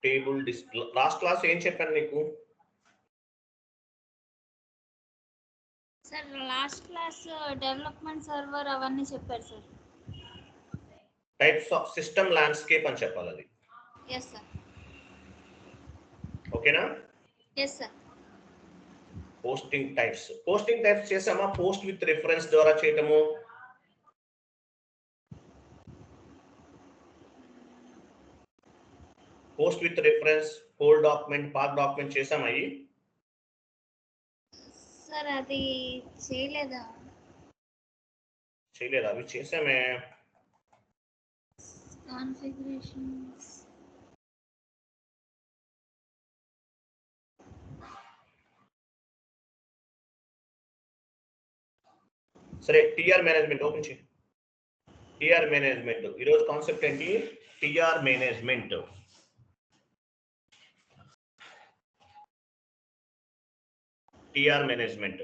Table display last class ఏం చెప్పాను నీకు? Sir last class development server అవన్నీ చెప్పారు sir. Types of system landscape అని చెప్పాలి అది. Yes sir. ఓకేనా? Yes sir. పోస్టింగ్ టైప్స్ చేసామా? పోస్ట్ విత్ రిఫరెన్స్ ద్వారా చేయటము, post with reference, whole document, path document చేసామా? అవి సార్ అది చేయలేదా? అవి చేసామే. కాన్ఫిగరేషన్స్ సరే, టిఆర్ మేనేజ్మెంట్ ఓపెన్ చేయి. టిఆర్ మేనేజ్మెంట్ ఈరోజు కాన్సెప్ట్ ఏంటి? TR management. టిఆర్ మేనేజ్మెంట్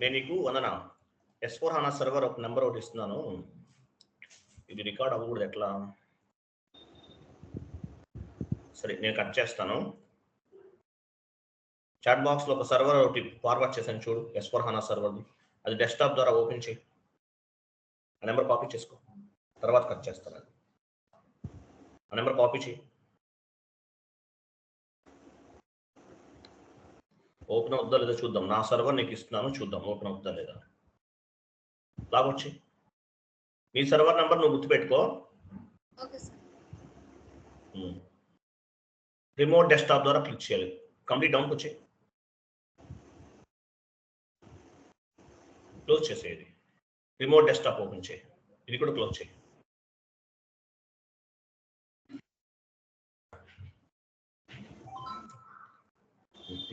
నేను నీకు వందన S4 HANA సర్వర్ ఒక నెంబర్ ఒకటి ఇస్తున్నాను. ఇది రికార్డ్ అవ్వకూడదు. ఎట్లా? సరే, నేను కట్ చేస్తాను. చాట్ బాక్స్ లో ఒక సర్వర్ ఒకటి ఫార్వర్డ్ చేశాను చూడు, S4 HANA సర్వర్. అది డెస్క్టాప్ ద్వారా ఓపెన్ చేయి. ఆ నెంబర్ కాపీ చేసుకో, తర్వాత కట్ చేస్తాను. అది ఆ నెంబర్ కాపీ చేయి. ఓపెన్ అవుతుందా లేదా చూద్దాం. నా సర్వర్ నీకు ఇస్తున్నాను, చూద్దాం ఓపెన్ అవుతుందా లేదా. లాగౌట్ చేయి. నీ సర్వర్ నెంబర్ నువ్వు గుర్తుపెట్టుకో. Okay sir. రిమోట్ డెస్క్టాప్ ద్వారా క్లిక్ చేయాలి. కంప్లీట్ డౌన్కి వచ్చి క్లోజ్ చేసేది. రిమోట్ డెస్క్టాప్ ఓపెన్ చేయి. ఇది కూడా క్లోజ్ చేయి.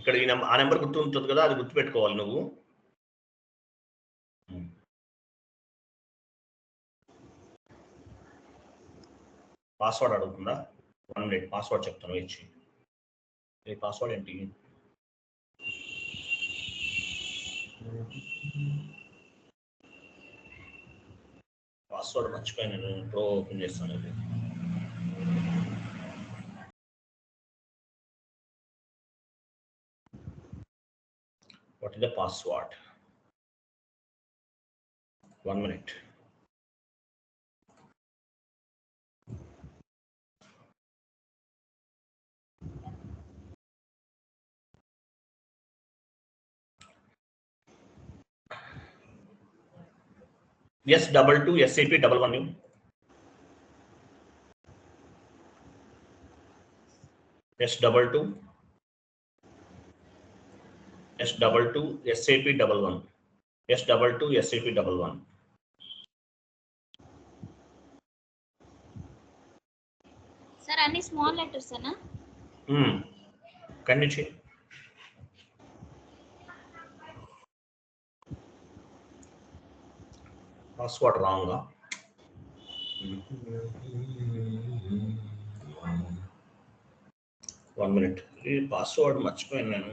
ఇక్కడ ఈ నెంబర్, ఆ నెంబర్ గుర్తు ఉంటుంది కదా, అది గుర్తుపెట్టుకోవాలి నువ్వు. పాస్వర్డ్ అడుగుతుందా? 1 మినిట్ పాస్వర్డ్ చెప్తాను, ఇచ్చి. ఈ పాస్వర్డ్ ఏంటి? పాస్వర్డ్ మర్చిపోయాను నేను. ప్రో ఓపెన్ చేస్తాను. ఇది what is the password? 1 minute. S22 SAP 11 S22 SAP 11 S22 SAP 11. Sir అన్ని స్మాల్ లెటర్స్ అనా? కండిచి పాస్వర్డ్ రాంగా. 1 minute. ఈ పాస్వర్డ్ మర్చిపోయాను నేను.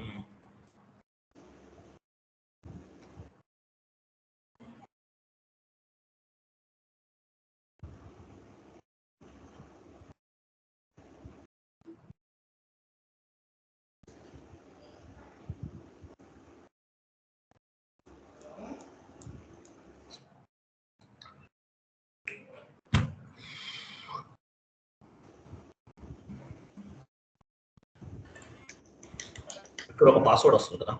ఇక్కడ ఒక పాస్వర్డ్ వస్తుంది కదా,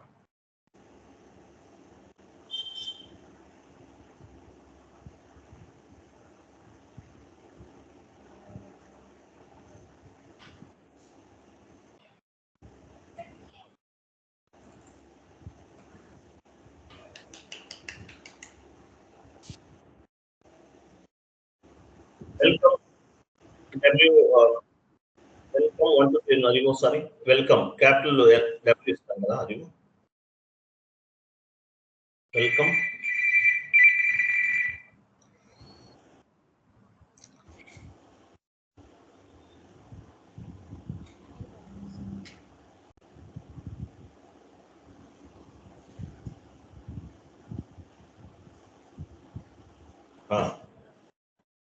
వెల్కమ్ వెల్కమ్ 1 2 3 అది ఒకసారి వెల్కమ్ క్యాపిటల్ డబ్ల్యూ ఇస్తాం కదా, అది వెల్కమ్.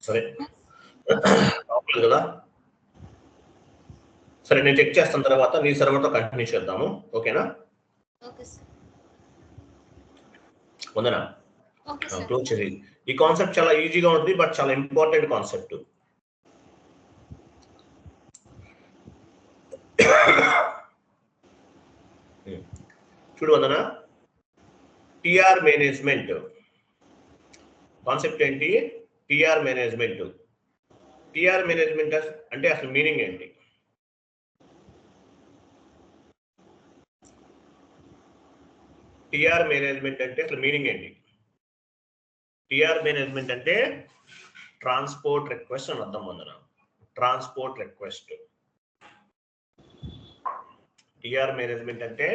సరే కదా. సరే నేను చెక్ చేస్తాను, తర్వాత నీ సర్వర్తో కంటిన్యూ చేద్దాము. ఓకేనా? ఉందనా? క్లోజ్ చేసి. ఈ కాన్సెప్ట్ చాలా ఈజీగా ఉంటుంది, బట్ చాలా ఇంపార్టెంట్ కాన్సెప్ట్. చూడు వందనా, టిఆర్ మేనేజ్మెంట్ కాన్సెప్ట్ ఏంటి? TR management. టిఆర్ మేనేజ్మెంట్ అంటే అసలు మీనింగ్ ఏంటి? టిఆర్ మేనేజ్మెంట్ అంటే అసలు మీనింగ్ ఏంటి? టిఆర్ మేనేజ్మెంట్ అంటే ట్రాన్స్పోర్ట్ రిక్వెస్ట్ అని అర్థం Vandana. Transport request. TR management అంటే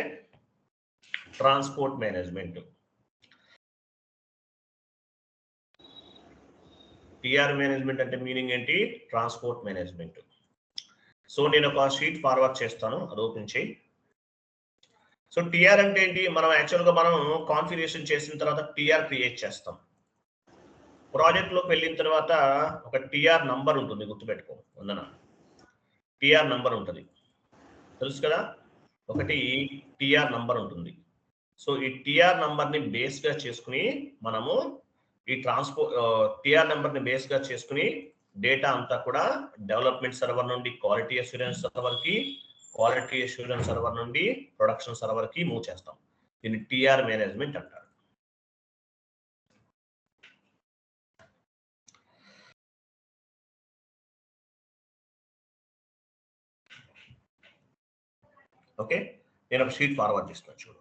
ట్రాన్స్పోర్ట్ మేనేజ్మెంట్. టిఆర్ మేనేజ్మెంట్ అంటే మీనింగ్ ఏంటి? Transport management. సో నేను ఒక షీట్ ఫార్వర్డ్ చేస్తాను, అది ఓపెన్ చేయి. సో టిఆర్ అంటే ఏంటి? మనం యాక్చువల్గా మనం కాన్ఫిగరేషన్ చేసిన తర్వాత టిఆర్ క్రియేట్ చేస్తాం. ప్రాజెక్ట్లోకి వెళ్ళిన తర్వాత ఒక టిఆర్ నంబర్ ఉంటుంది, గుర్తుపెట్టుకో వందన. టిఆర్ నంబర్ ఉంటుంది, తెలుసు కదా, ఒకటి టిఆర్ నంబర్ ఉంటుంది. సో ఈ టిఆర్ నంబర్ని బేస్గా చేసుకుని మనము ఈ టిఆర్ నెంబర్ని బేస్గా చేసుకుని డేటా అంతా కూడా డెవలప్మెంట్ సర్వర్ నుండి క్వాలిటీ అష్యూరెన్స్ సర్వర్కి, క్వాలిటీ అష్యూరెన్స్ సర్వర్ నుండి ప్రొడక్షన్ సర్వర్కి మూవ్ చేస్తాం. దీన్ని టిఆర్ మేనేజ్మెంట్ అంటారు. ఓకే, నేను ఒక షీట్ ఫార్వర్డ్ చేస్తున్నాను చూడు.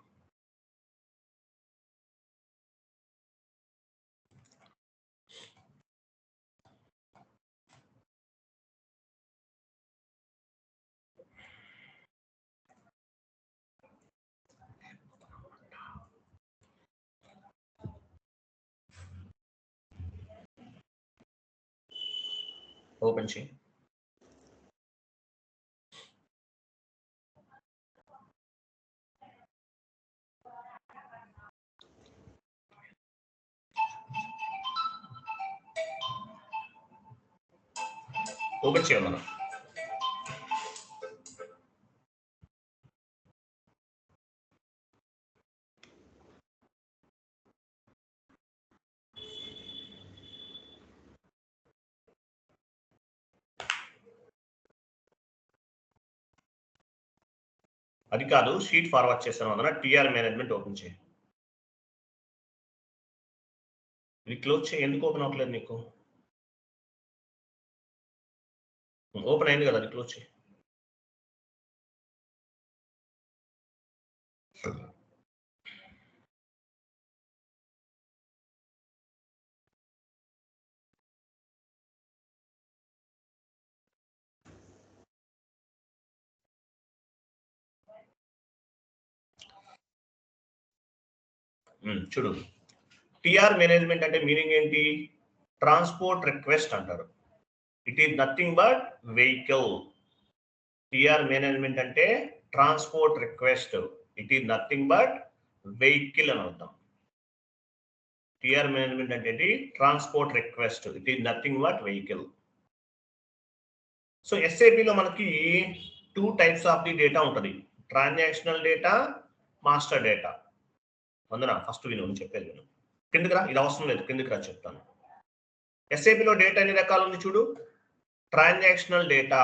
ఓపెన్ చేయి. ఓపెన్ చేయాలి మనం. అది కాదు, షీట్ ఫార్వర్డ్ చేస్తాను అన్న. టిఆర్ మేనేజ్మెంట్ ఓపెన్ చేయి. ఇది క్లోజ్ చేయి. ఎందుకు ఓపెన్ అవ్వట్లేదు నీకు? ఓపెన్ అయింది కదా, అది క్లోజ్ చేయి. చూడు, టిఆర్ మేనేజ్మెంట్ అంటే మీనింగ్ ఏంటి? ట్రాన్స్పోర్ట్ రిక్వెస్ట్ అంటారు. It is nothing but vehicle. TR management అంటే transport request. It is nothing but vehicle అని అర్థం. టిఆర్ మేనేజ్మెంట్ అంటే transport request. It is nothing but vehicle. So ఎస్ఏపిలో మనకి 2 టైప్స్ ఆఫ్ ది డేటా ఉంటుంది. Transactional data, master data. అందునా first విను, చెప్పేది విను. కిందకి రా, ఇది అవసరం లేదు, కిందకి రా చెప్తాను. ఎస్ఏపిలో డేటా ఎన్ని రకాలు ఉంది చూడు. Transactional data.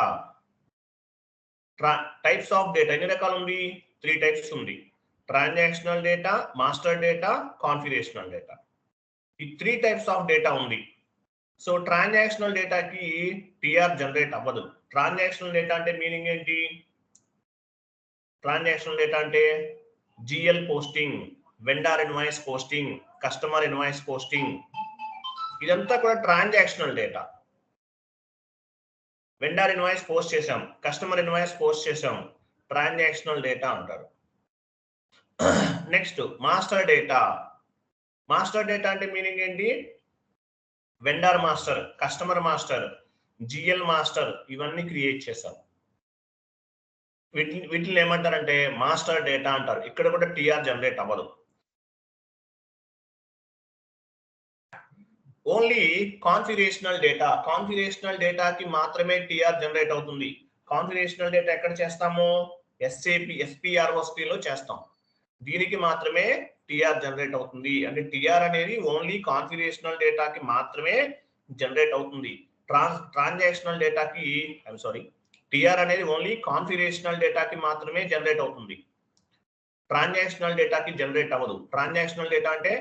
Types of data ఎన్ని రకాలు ఉంది? 3 టైప్స్ ఉంది. Transactional data, master data, configurational data. ఈ 3 టైప్స్ ఆఫ్ డేటా ఉంది. సో ట్రాన్సాక్షనల్ డేటాకి టిఆర్ జనరేట్ అవ్వదు. ట్రాన్సాక్షనల్ డేటా అంటే మీనింగ్ ఏంటి? ట్రాన్సాక్షనల్ డేటా అంటే GL posting, vendor invoice posting, customer invoice posting, ఇదంతా కూడా transactional data. Vendor invoice post చేసాం, కస్టమర్ ఇన్వాయిస్ పోస్ట్ చేసాం, ట్రాన్సాక్షనల్ డేటా అంటారు. Next master data. Master data అంటే మీనింగ్ ఏంటి? Vendor master, customer master, GL master, ఇవన్నీ create చేసాం. వీటిని ఏమంటారంటే మాస్టర్ డేటా అంటారు. ఇక్కడ కూడా టిఆర్ జనరేట్ అవ్వదు. ఓన్లీ కాన్ఫిగరేషనల్ డేటాకి మాత్రమే టిఆర్ జనరేట్ అవుతుంది. కాన్ఫిగరేషనల్ డేటా ఎక్కడ చేస్తాము? ఎస్పిఆర్ఓ స్క్రీన్ లో చేస్తాం. దీనికి మాత్రమే టిఆర్ జనరేట్ అవుతుంది. అంటే టిఆర్ అనేది ఓన్లీ కాన్ఫిగరేషనల్ డేటాకి మాత్రమే జనరేట్ అవుతుంది. ట్రాన్సాక్షనల్ డేటాకి టిఆర్ అనేది ఓన్లీ కాన్ఫిగరేషనల్ డేటాకి మాత్రమే జనరేట్ అవుతుంది. ట్రాన్సాక్షనల్ డేటాకి జనరేట్ అవ్వదు. ట్రాన్సాక్షనల్ డేటా అంటే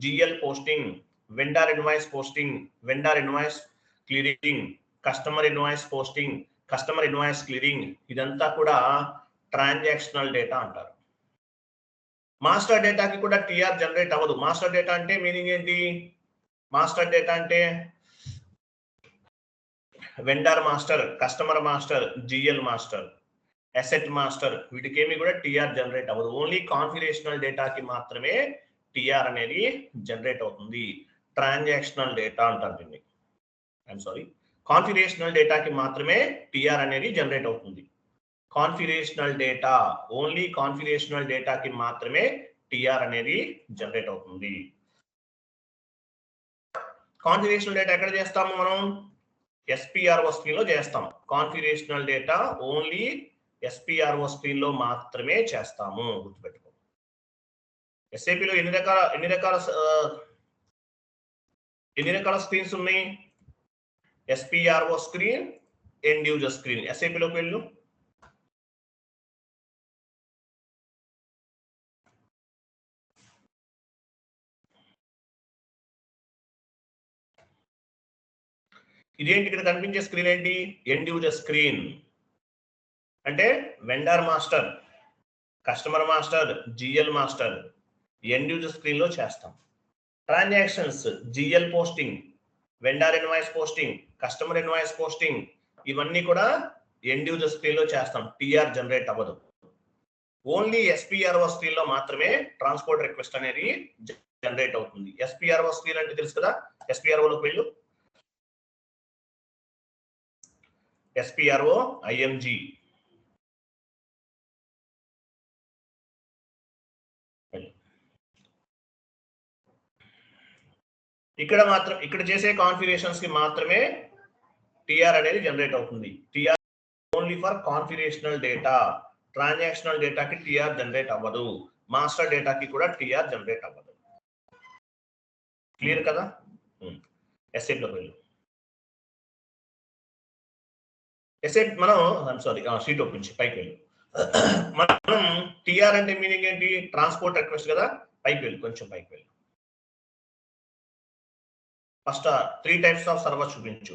GL posting, vendor invoice posting, vendor invoice clearing, customer invoice posting, customer invoice clearing, ఇదంతా కూడా ట్రాన్సాక్షనల్ డేటా అంటారు. మాస్టర్ డేటాకి కూడా టిఆర్ జనరేట్ అవ్వదు. మాస్టర్ డేటా అంటే మీనింగ్ ఏంటి? మాస్టర్ డేటా అంటే vendor master, customer master, GL master, asset master, వీటికేమి కూడా టిఆర్ జనరేట్ అవ్వదు. ఓన్లీ కాన్ఫిగరేషనల్ డేటాకి మాత్రమే టిఆర్ అనేది జనరేట్ అవుతుంది. ట్రాన్సాక్షనల్ డేటా అంటారు దీన్ని. కాన్ఫిగరేషనల్ డేటాకి మాత్రమే టిఆర్ అనేది జనరేట్ అవుతుంది. కాన్ఫిగరేషనల్ డేటా, ఓన్లీ కాన్ఫిగరేషనల్ డేటాకి మాత్రమే టిఆర్ అనేది జనరేట్ అవుతుంది. కాన్ఫిగరేషనల్ డేటా ఎక్కడ చేస్తాము మనం? ఎస్పిఆర్ఓ స్క్రీన్ లో చేస్తాం. Configurational data only SPRO screen లో మాత్రమే చేస్తాము. గుర్తుపెట్టుకో. ఎస్ఏపిలో ఎన్ని రకాల స్క్రీన్స్ ఉన్నాయి? SPRO screen, end user screen. ఎస్ఏపిలోకి వెళ్ళు. ఇదేంటి ఇక్కడ కనిపించే స్క్రీన్ ఏంటి? End user screen. అంటే vendor master, customer master, GL master end user screen లో చేస్తాం. Transactions, GL posting, vendor invoice posting, customer invoice posting, ఇవన్నీ కూడా ఎండ్ యూజర్ స్క్రీన్ లో చేస్తాం. టిఆర్ జనరేట్ అవ్వదు. ఓన్లీ ఎస్పిఆర్ఓ స్క్రీన్ లో మాత్రమే ట్రాన్స్పోర్ట్ రిక్వెస్ట్ అనేది జనరేట్ అవుతుంది. ఎస్పిఆర్ఓ స్క్రీన్ అంటే తెలుసు కదా? ఎస్పిఆర్ఓలోకి వెళ్ళు. SPRO IMG. ఇక్కడ చేసే కాన్ఫిగరేషన్స్ కి మాత్రమే టిఆర్ అనేది జనరేట్ అవుతుంది. TR only for configurational data. Transactional డేటాకి టిఆర్ జనరేట్ అవ్వదు. మాస్టర్ డేటాకి కూడా టిఆర్ జనరేట్ అవ్వదు. క్లియర్ కదా? ఎస్ఏప్లోకి వెళ్ళు. ఎస్ఏప్ మనం షీట్ ఓపెన్ పైకి వెళ్ళు. మనం టిఆర్ అంటే మీనింగ్ ఏంటి? ట్రాన్స్పోర్ట్ రిక్వెస్ట్ కదా? పైకి వెళ్ళు, కొంచెం పైకి వెళ్ళు. ఫస్ట్ 3 టైప్స్ ఆఫ్ సర్వర్ చూపించు.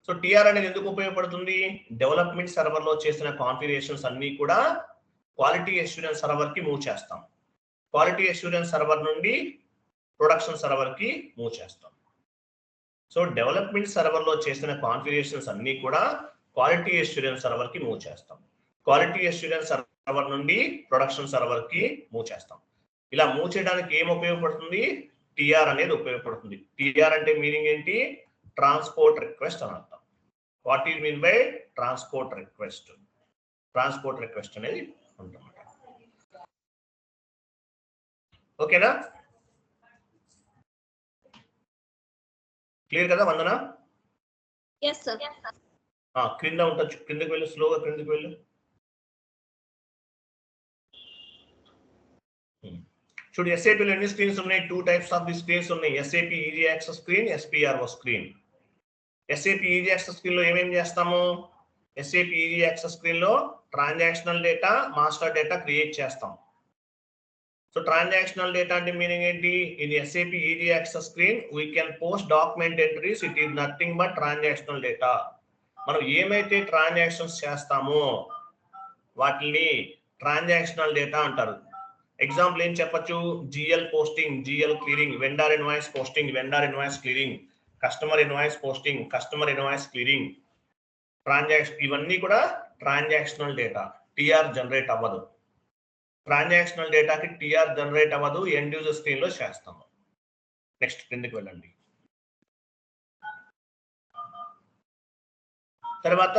సో టిఆర్ అనేది ఎందుకు ఉపయోగపడుతుంది? డెవలప్మెంట్ సర్వర్ లో చేసిన కాన్ఫిగరేషన్స్ అన్ని కూడా క్వాలిటీ అష్యూరెన్స్ సర్వర్ కి మూవ్ చేస్తాం. క్వాలిటీ అష్యూరెన్స్ సర్వర్ నుండి ప్రొడక్షన్ సర్వర్ కి మూవ్ చేస్తాం. సో డెవలప్మెంట్ సర్వర్ లో చేసిన కాన్ఫిగరేషన్స్ అన్ని కూడా క్వాలిటీ అష్యూరెన్స్ సర్వర్ కి మూవ్ చేస్తాం. క్వాలిటీ అష్యూరెన్స్ సర్వర్ నుండి ప్రొడక్షన్ సర్వర్ కి మూవ్ చేస్తాం. ఇలా మూవ్ చేయడానికి ఏం ఉపయోగపడుతుంది? టిఆర్ అనేది ఉపయోగపడుతుంది. టిఆర్ అంటే మీనింగ్ ఏంటి? ట్రాన్స్పోర్ట్ రిక్వెస్ట్ అని అర్థం. What is mean by transport request? Transport request అనేది ఉంటుంది. ఓకేనా? క్లియర్ కదా వందన? yes sir. క్రింద ఉంటుంది, కిందకి వెళ్ళు, స్లోగా క్రిందకి వెళ్ళు. చూడు, ఎస్ఏపీలో ఎన్ని స్క్రీన్స్ ఉన్నాయి? 2 టైప్స్ ఆఫ్ ది స్క్రీన్స్ ఉన్నాయి. SAP easy access screen, SPRO screen. SAP easy access screen లో ఏమేమి చేస్తాము? ఎస్ఏపీ ఈజీ యాక్సెస్ స్క్రీన్ లో transactional data, master data create చేస్తాం. సో ట్రాన్సాక్షనల్ డేటా అంటే మీనింగ్ ఏంటి? In SAP easy access screen we can post document entries. It is nothing but transactional data. మనం ఏమైతే transactions చేస్తామో వాటిని ట్రాన్సాక్షనల్ డేటా అంటారు. Example ఏం చెప్పొచ్చు? GL posting, GL clearing, vendor invoice posting, vendor invoice clearing, customer invoice posting, customer invoice clearing, transaction, ఇవన్నీ కూడా transactional data. TR generate అవ్వదు. ట్రాన్సాక్షనల్ డేటాకి టిఆర్ జనరేట్ అవ్వదు. ఎండ్ యూజర్ స్క్రీన్ లో చేస్తాము. నెక్స్ట్ కిందకి వెళ్ళండి. తర్వాత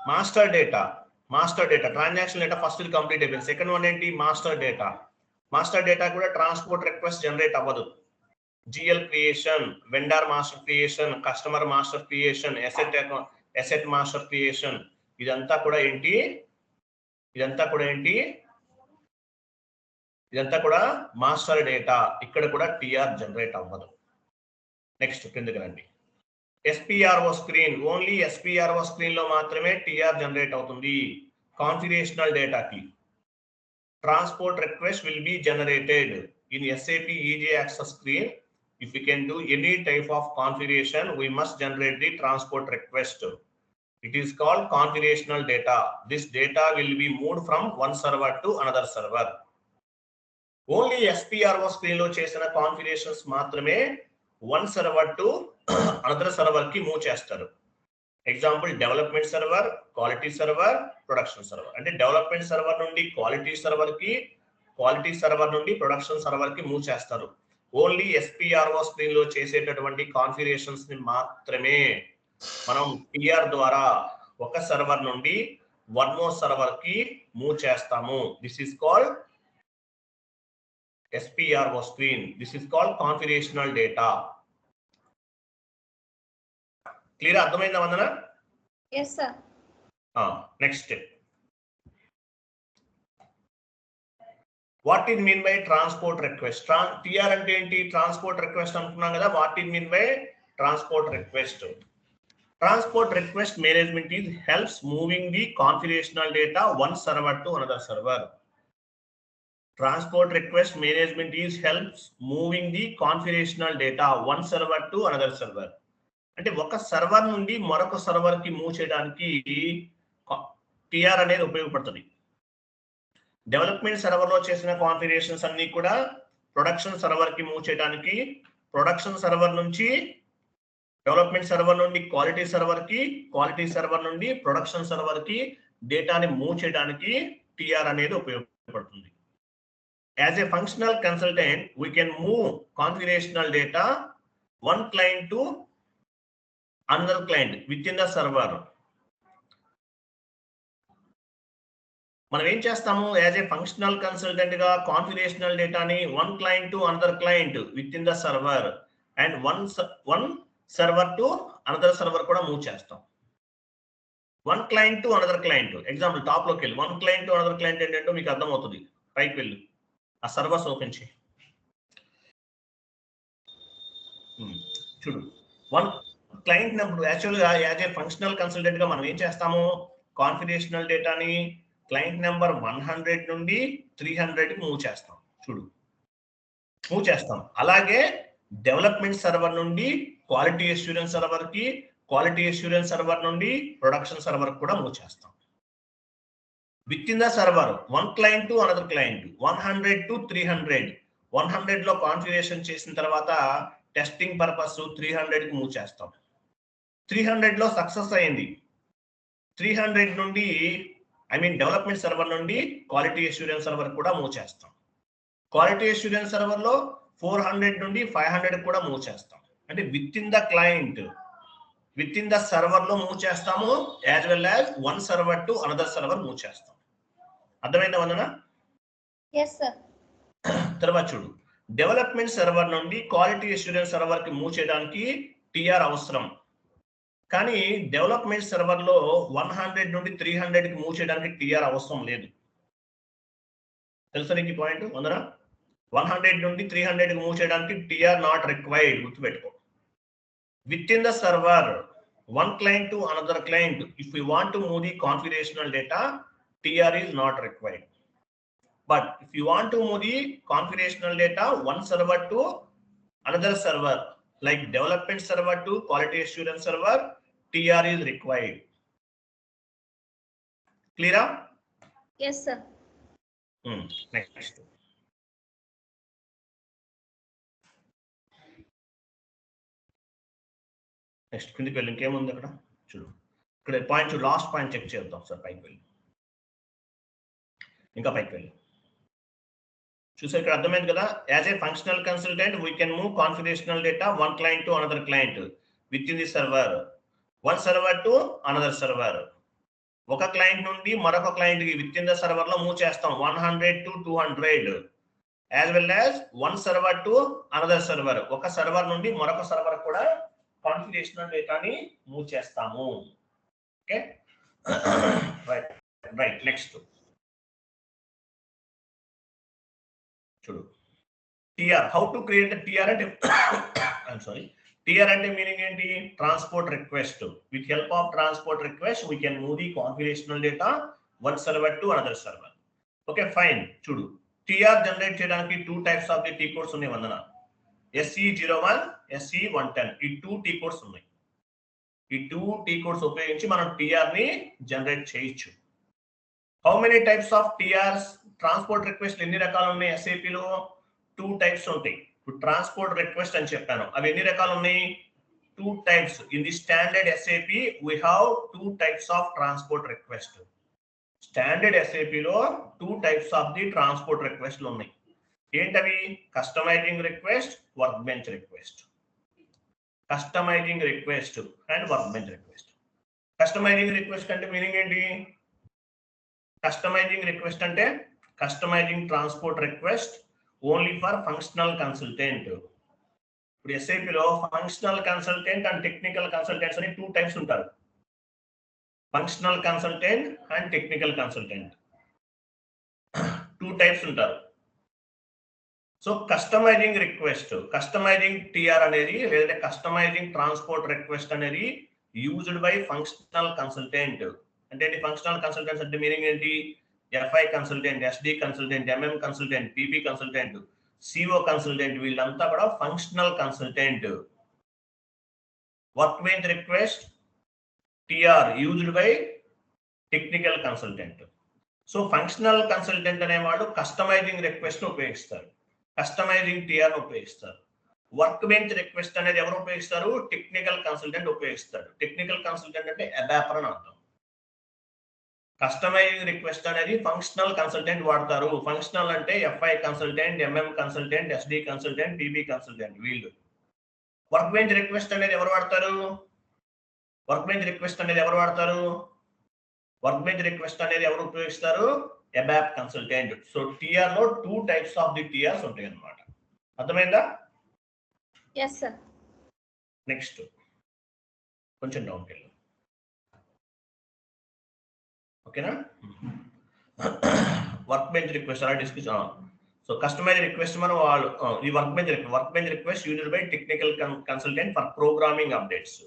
master data. Master data transaction data first complete అయిపోయింది. సెకండ్ వన్ ఏంటి? Master data. మాస్టర్ డేటా కూడా ట్రాన్స్పోర్ట్ రిక్వెస్ట్ జనరేట్ అవ్వదు. GL creation, vendor master creation, customer master creation, asset master creation, ఇదంతా కూడా ఏంటి, ఇదంతా మాస్టర్ డేటా. ఇక్కడ కూడా టిఆర్ జనరేట్ అవ్వదు. నెక్స్ట్ కిందకి రండి. SPRO screen, only SPRO screen లో మాత్రమే టిఆర్ జనరేట్ అవుతుంది. Configurational డేటాకి transport request will be generated in SAP EJ Access screen. If we can do any type of configuration, we must generate the transport request. It is called configurational data. This data will be moved from one server to another server. Only SPRO screen lo chesina configurations మాత్రమే one server to another server ki move చేస్తారు. Example development server, quality server, production server. అంటే development server నుండి quality server కి, quality server నుండి production server కి move చేస్తారు. Only SPRO screen లో చేసేటటువంటి కాన్ఫిగరేషన్స్ ని మాత్రమే మనం టిఆర్ ద్వారా ఒక సర్వర్ నుండి వన్ మోర్ సర్వర్ కి మూవ్ చేస్తాము. This is called SPRO screen. This is called configurational data. Clear? అర్థమైందా Vandana? yes sir. Next step. What it mean by transport request? TR అంటే ఏంటి? ట్రాన్స్పోర్ట్ రిక్వెస్ట్ అనుకున్నాం కదా. What it mean by transport request? Transport request management is helps moving the configurational data one server to another server. Transport request management is helps moving the configurational data one server to another server. అంటే ఒక server నుండి మరొక server కి move చేయడానికి TR అనేది ఉపయోగపడుతుంది. Development server లో చేసిన కాన్ఫిగరేషన్స్ అన్ని కూడా ప్రొడక్షన్ సర్వర్ కి మూవ్ చేయడానికి, ప్రొడక్షన్ సర్వర్ నుంచి డెవలప్మెంట్ సర్వర్ నుండి క్వాలిటీ సర్వర్ కి, క్వాలిటీ సర్వర్ నుండి ప్రొడక్షన్ సర్వర్ కి డేటాని మూవ్ చేయడానికి టిఆర్ అనేది ఉపయోగపడుతుంది. As a functional consultant we can move configurational data one client to another client within the server. మనం ఏం చేస్తాము? యాజ్ ఏ ఫంక్షనల్ కన్సల్టెంట్ గా కాన్ఫిగరేషనల్ డేటాని one client to another client within the server and one server to another server కూడా move చేస్తాం. One client to another client. Example top లోకి వెళ్ళి one client to another client ఏంటంటే మీకు అర్థమవుతుంది. పైకి వెళ్ళి ఆ సర్వర్స్ ఓపెన్ చేయి. చూడు, వన్ క్లయింట్ నెంబర్. యాక్చువల్గా యాజ్ ఏ ఫంక్షనల్ కన్సల్టెంట్ గా మనం ఏం చేస్తాము? కాన్ఫిగరేషనల్ డేటాని క్లయింట్ నెంబర్ 100 నుండి 300 కి మూవ్ చేస్తాం. చూడు, మూవ్ చేస్తాం. అలాగే డెవలప్మెంట్ సర్వర్ నుండి క్వాలిటీ అష్యూరెన్స్ సర్వర్ కి, క్వాలిటీ అష్యూరెన్స్ సర్వర్ నుండి ప్రొడక్షన్ సర్వర్ కూడా మూవ్ చేస్తాం. With in the server one client to another client 100 to 300. 100 లో కాన్ఫిగరేషన్ చేసిన తర్వాత టెస్టింగ్ పర్పస్ 300 కి మూవ్ చేస్తాం. 300 లో సక్సెస్ అయింది. 300 నుండి డెవలప్మెంట్ సర్వర్ నుండి క్వాలిటీ అష్యూరెన్స్ సర్వర్ కూడా మూవ్ చేస్తాం. క్వాలిటీ అష్యూరెన్స్ సర్వర్ లో 400 నుండి 500 కూడా మూవ్ చేస్తాం. అంటే with in the client, within the server లో మూవ్ చేస్తాము, as well as one server to another server move చేస్తాం. అర్థమైందా వందన? yes sir. తర్వాత చూడు, డెవలప్మెంట్ సర్వర్ నుండి క్వాలిటీ అష్యూరెన్స్ సర్వర్ కి మూవ్ చేయడానికి టిఆర్ అవసరం. కానీ డెవలప్మెంట్ సర్వర్ లో 100 నుండి 300 కి మూవ్ చేయడానికి టిఆర్ అవసరం లేదు. తెలుసా నీకు పాయింట్ వందన? 100 నుండి 300 కి మూవ్ చేయడానికి టిఆర్ నాట్ రిక్వైర్డ్. గుర్తుపెట్టుకో. Within the server one client to another client, if you want to move the configurational data, TR is not required. But if you want to move the configurational data one server to another server, like development server to quality assurance server, TR is required. Clear? yes sir. Next. Next కిందికి వెళ్ళి ఇంకేముంది అక్కడ చూడు. ఇక్కడ point last point check చేద్దాం sir. పైకి వెళ్ళి ఇంకా పైకి వెళ్ళి చూసారు. ఇక్కడ అర్థమైంది కదా. As a functional consultant we can move configurational data one client to another client within the server, one server to another server. ఒక క్లయింట్ నుండి మరొక క్లయింట్ కి విత్ ఇన్ ద సర్వర్ లో మూవ్ చేస్తాం 100 to 200. As well as one server to another server, ఒక server నుండి మరొక server కూడా కాన్ఫిగరేషనల్ డేటాని మూవ్ చేస్తాము. Okay right right. నెక్స్ట్ చూడు TR, how to create TR అంటే ఐఎమ్ సారీ, టిఆర్ అంటే మీనింగ్ ఏంటి? Transport request. With help of transport request we can move the configurational data one server to another server. Okay fine. చూడు TR generate చేయడానికి 2 types of the T codes ఉన్నాయి వందన. SE01, SE110 ఈ 2 tea codes ఉన్నాయి. ఈ 2 T codes ఉపయోగించి మనం TR ని జనరేట్ చేయొచ్చు. How many types of TRs? Transport request ఎన్ని రకాలు ఉన్నాయి SAP లో? 2 టైప్స్ ఉంటాయి. ఇప్పుడు ట్రాన్స్పోర్ట్ రిక్వెస్ట్ అని చెప్పాను, అవి ఎన్ని రకాలు ఉన్నాయి? 2 types. In the standard SAP we have 2 types of transport request. Standard SAP లో 2 టైప్స్ ఆఫ్ ది ట్రాన్స్పోర్ట్ రిక్వెస్ట్లు ఉన్నాయి. ఏంటవి? Customising request, work bench request. Customising request and work bench request. Customising request అంటే మీనింగ్ ఏంటి? Customising request అంటే customising transport request only for functional consultant. ఇప్పుడు SAP లో functional consultant and technical consultants అని 2 టైప్స్ ఉంటారు. Functional consultant and technical consultant 2 టైప్స్ ఉంటారు. So customising request, customising TR అనేది లేదంటే కస్టమైజింగ్ ట్రాన్స్పోర్ట్ రిక్వెస్ట్ అనేది యూజ్డ్ బై ఫంక్షనల్ కన్సల్టెంట్. అంటే ఫంక్షనల్ కన్సల్టెంట్స్ అంటే మీనింగ్ ఏంటి? FI consultant, SD consultant, MM consultant, PP consultant, CO consultant, వీళ్ళంతా కూడా functional consultant. Work bench request TR used by technical consultant. So functional consultant అనేవాడు customising request ఉపయోగిస్తారు, customising TR ఉపయోగిస్తారు. Work bench request అనేది ఎవరు ఉపయోగిస్తారు? Technical consultant ఉపయోగిస్తాడు. Technical consultant అంటే అడాప్టర్ అని అర్థం. కస్టమైజింగ్ రిక్వెస్ట్ అనేది ఫంక్షనల్ కన్సల్టెంట్ వాడతారు. ఫంక్షనల్ అంటే FI consultant, MM consultant, SD consultant, PP consultant వీళ్ళు. వర్క్ బెంచ్ రిక్వెస్ట్ అనేది ఎవరు వాడతారు? వర్క్ బెంచ్ రిక్వెస్ట్ అనేది ఎవరు వాడతారు? వర్క్ బెంచ్ రిక్వెస్ట్ అనేది ఎవరు ఉపయోగిస్తారు? ABAP consultant. సో టిఆర్ లో 2 టైప్స్ ఆఫ్ ది టిఆర్స్ ఉంటాయి అన్నమాట. అర్థమైందా? yes sir. నెక్స్ట్ కొంచెం డౌన్కి వెళ్ళు. ఓకేనా? వర్క్ బెంచ్ రిక్వెస్ట్ అలా డిస్కస్. సో కస్టమైజ్ రిక్వెస్ట్ మనం వాళ్ళు ఈ work bench request used by technical consultant for programming updates.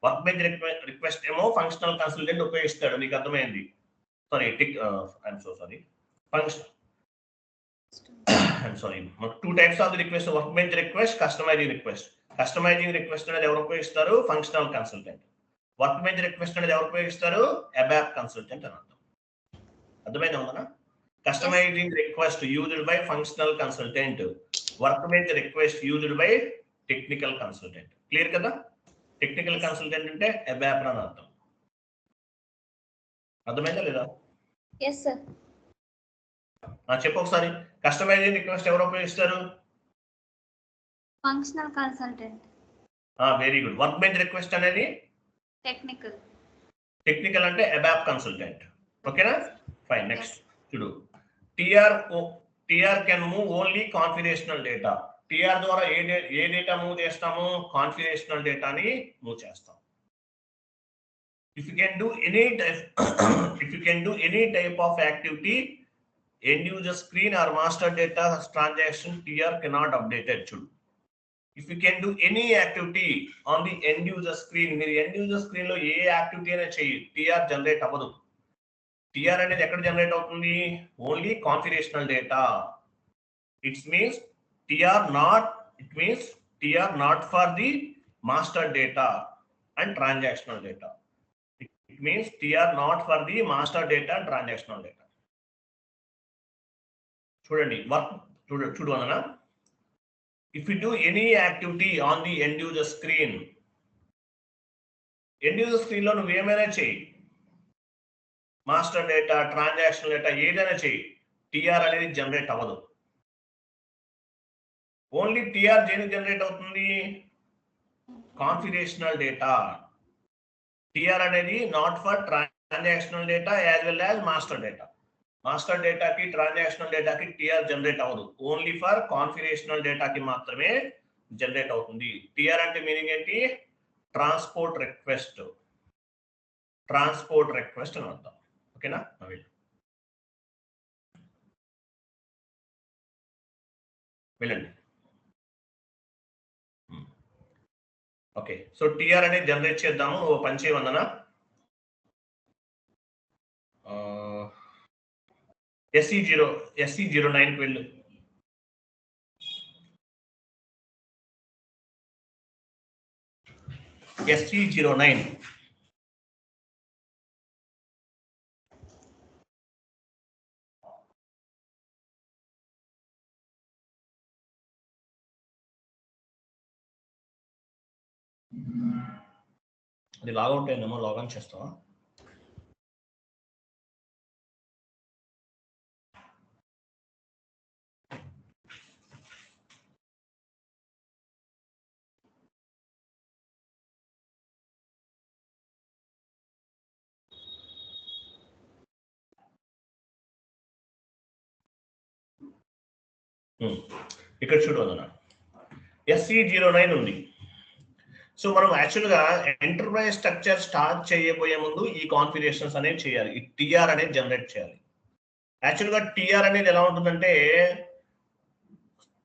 Work bench request ఏమో ఫంక్షనల్ కన్సల్టెంట్ ఉపయోగిస్తాడు. నీకు అర్థమైంది? Sorry I'm so sorry. I'm sorry. 2 types of the request, work bench request, customising request. Customising request అనేది ఎవరు ఉపయోగిస్తారు? Functional consultant. Work bench request అనేది ఎవరు ఉపయోగిస్తారు? ABAP కన్సల్టెంట్ అని అర్థం. అర్థమైందా ఉందనా? Customising request used by functional consultant, work bench request used by technical consultant. Clear కదా? టెక్నికల్ కన్సల్టెంట్ అంటే ABAP అని అర్థం. అర్థమైందా లేదా? yes sir. చెప్పు ఒకసారి. కస్టమైజింగ్ రిక్వెస్ట్ ఎవరు ఉపయోగిస్తారు? Functional consultant. Very good. Work bench request అనేది టెక్నికల్ అంటే ABAP కన్సల్టెంట్. ఓకేనా? ఫైన్. నెక్స్ట్ చూడు TR can move only configurational data. TR ద్వారా ఏ డేటా మూవ్ చేస్తాము? కాన్ఫిగరేషనల్ డేటాని మూవ్ చేస్తాం. If you can do any type of activity, end user screen or master data transaction, TR cannot update it. If you can do any activity on the end user screen, మీరు end user screen లో ఏ activity అయినా చెయ్యి, TR generate అవ్వదు. TR అనేది ఎక్కడ generate అవుతుంది? Only configurational data. It means TR not for the master data and transactional data. It means TR not for the master data and transactional data. చూడండి చూడు అన్న. If you do any activity on the end user screen లో నువ్వు ఏమైనా చెయ్యి, master data, transaction data ఏదైనా చెయ్యి, TR అనేది జనరేట్ అవ్వదు. ఓన్లీ టిఆర్ దేనికి జనరేట్ అవుతుంది? Configurational data. టిఆర్ అనేది not for transactional data as well as master data. Master డేటాకి ట్రాన్సాక్షనల్ డేటాకి టిఆర్ జనరేట్ అవ్వదు. ఓన్లీ ఫర్ కాన్ఫిగరేషనల్ డేటాకి మాత్రమే జనరేట్ అవుతుంది. టిఆర్ అంటే మీనింగ్ ఏంటి? ట్రాన్స్పోర్ట్ రిక్వెస్ట్ అని అర్థం. ఓకేనా? వెళ్ళండి. ఓకే, సో టిఆర్ అనేది జనరేట్ చేద్దాము. ఓ పని చేయమన్నా SE09కి వెళ్ళు. SE09 అది లాగౌట్ అయిందేమో, లాగిన్ చేస్తావా? ఇక్కడ చూడవదన SE09 ఉంది. సో మనం యాక్చువల్గా ఎంటర్ప్రైజ్ స్ట్రక్చర్ స్టార్ట్ చేయబోయే ముందు ఈ కాన్ఫిగరేషన్స్ అనేవి చేయాలి. ఈ టిఆర్ అనేది జనరేట్ చేయాలి. యాక్చువల్గా టిఆర్ అనేది ఎలా ఉంటుందంటే,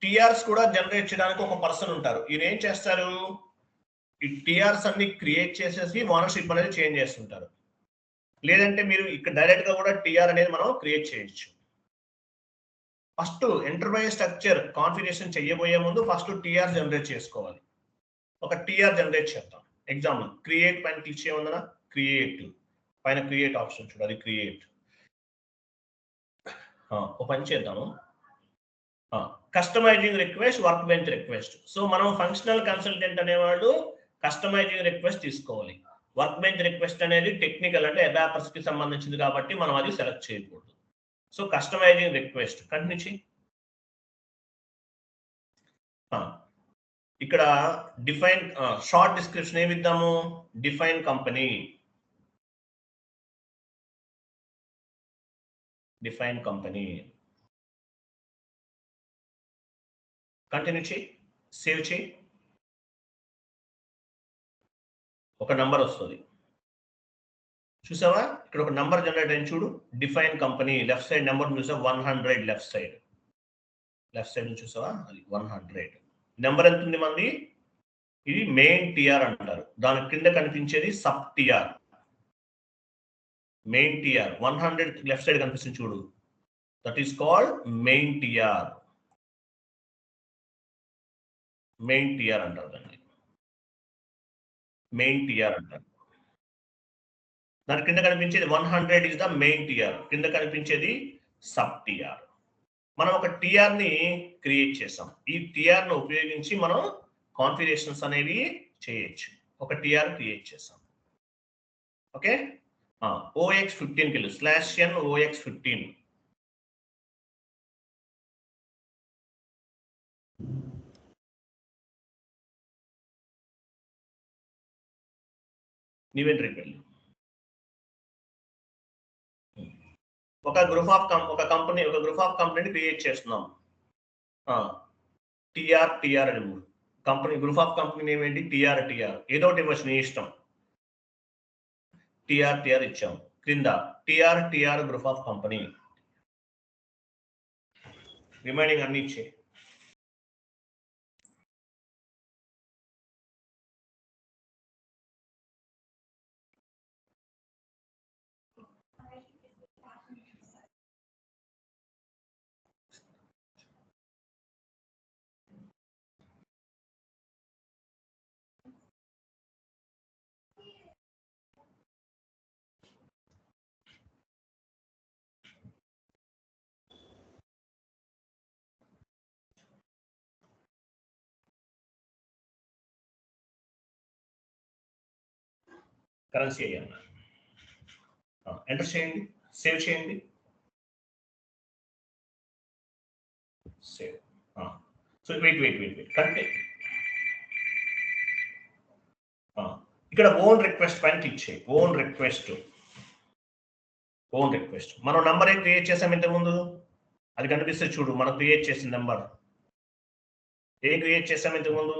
టిఆర్స్ కూడా జనరేట్ చేయడానికి ఒక పర్సన్ ఉంటారు. ఈయన ఏం చేస్తారు, ఈ టిఆర్స్ అన్ని క్రియేట్ చేసేసి ఓనర్షిప్ అనేది చేంజ్ చేస్తుంటారు. లేదంటే మీరు ఇక్కడ డైరెక్ట్ గా కూడా టిఆర్ అనేది మనం క్రియేట్ చేయొచ్చు. ఫస్ట్ ఎంటర్ప్రైజ్ స్ట్రక్చర్ కాన్ఫిగరేషన్ చేయబోయే ముందు ఫస్ట్ టిఆర్ జనరేట్ చేసుకోవాలి. ఒక టిఆర్ జనరేట్ చేద్దాం. ఎగ్జాంపుల్ క్రియేట్ పైన క్లిక్ చేయమన్నా, క్రియేట్ పైన క్రియేట్ ఆప్షన్ చూడు, అది క్రియేట్. ఒక పని చేద్దాము, customising request, work bench request. So మనం ఫంక్షనల్ కన్సల్టెంట్ అనేవాళ్ళు కస్టమైజింగ్ రిక్వెస్ట్ తీసుకోవాలి. వర్క్ బెంచ్ రిక్వెస్ట్ అనేది టెక్నికల్, అంటే అబాకస్ కి సంబంధించింది కాబట్టి మనం అది సెలెక్ట్ చేయకూడదు. సో కస్టమైజింగ్ రిక్వెస్ట్ కంటిన్యూ చేయి. ఇక్కడ డిఫైన్ షార్ట్ డిస్క్రిప్షన్ ఏమి ఇద్దాము, డిఫైన్ కంపెనీ, కంటిన్యూ చేయి, సేవ్ చేయి. ఒక నంబర్ వస్తుంది చూసావా, ఇక్కడ ఒక నంబర్ జనరేట్ అయింది చూడు, define company. Left side number చూసావా, 100. లెఫ్ట్ సైడ్ చూసావా, అది 100. నెంబర్ ఎంత ఉంది మంది? ఇది మెయిన్ టిఆర్ అంటారు. దాని కింద కనిపించేది sub TR. Main TR 100 left side కనిపిస్తుంది చూడు, that is called main TR. Main TR అంటారు దాన్ని, మెయిన్ టిఆర్ అంటారు. దాని కింద కనిపించేది 100 ఇస్ ద మెయిన్ టిఆర్, కింద కనిపించేది సబ్ టిఆర్. మనం ఒక టిఆర్ ని క్రియేట్ చేసాం. ఈ టిఆర్ ను ఉపయోగించి మనం కాన్ఫిగరేషన్స్ అనేవి చేయొచ్చు. ఒక టిఆర్ క్రియేట్ చేసాం. ఓకే, OX15కి వెళ్ళు, /n OX15. ఇన్వెంటరీకి వెళ్ళు. ఒక గ్రూప్ ఆఫ్ కంపెనీని క్రియేట్ చేస్తున్నాం. టిఆర్ అని company, group of company name ఏంటి, టిఆర్. ఏదో ఒకటి ఇవ్వచ్చు, నీ ఇష్టం. టిఆర్ ఇచ్చాం. క్రింద TR group of company, remaining అన్ని ఇచ్చే. కరెన్సీ అయ్యాను, ఎంటర్ చేయండి, సేవ్ చేయండి, సేవ్. సో వెయిట్ కంటే ఇక్కడ ఓన్ రిక్వెస్ట్ పైన క్లిక్ చేయి. Own request own request. మనం నంబర్ ఏం క్రియేట్ చేసాం ఇంతకుముందు, అది కనిపిస్తే చూడు. మనం క్రియేట్ చేసిన నెంబర్ ఏం క్రియేట్ చేసాం ఇంతకుముందు,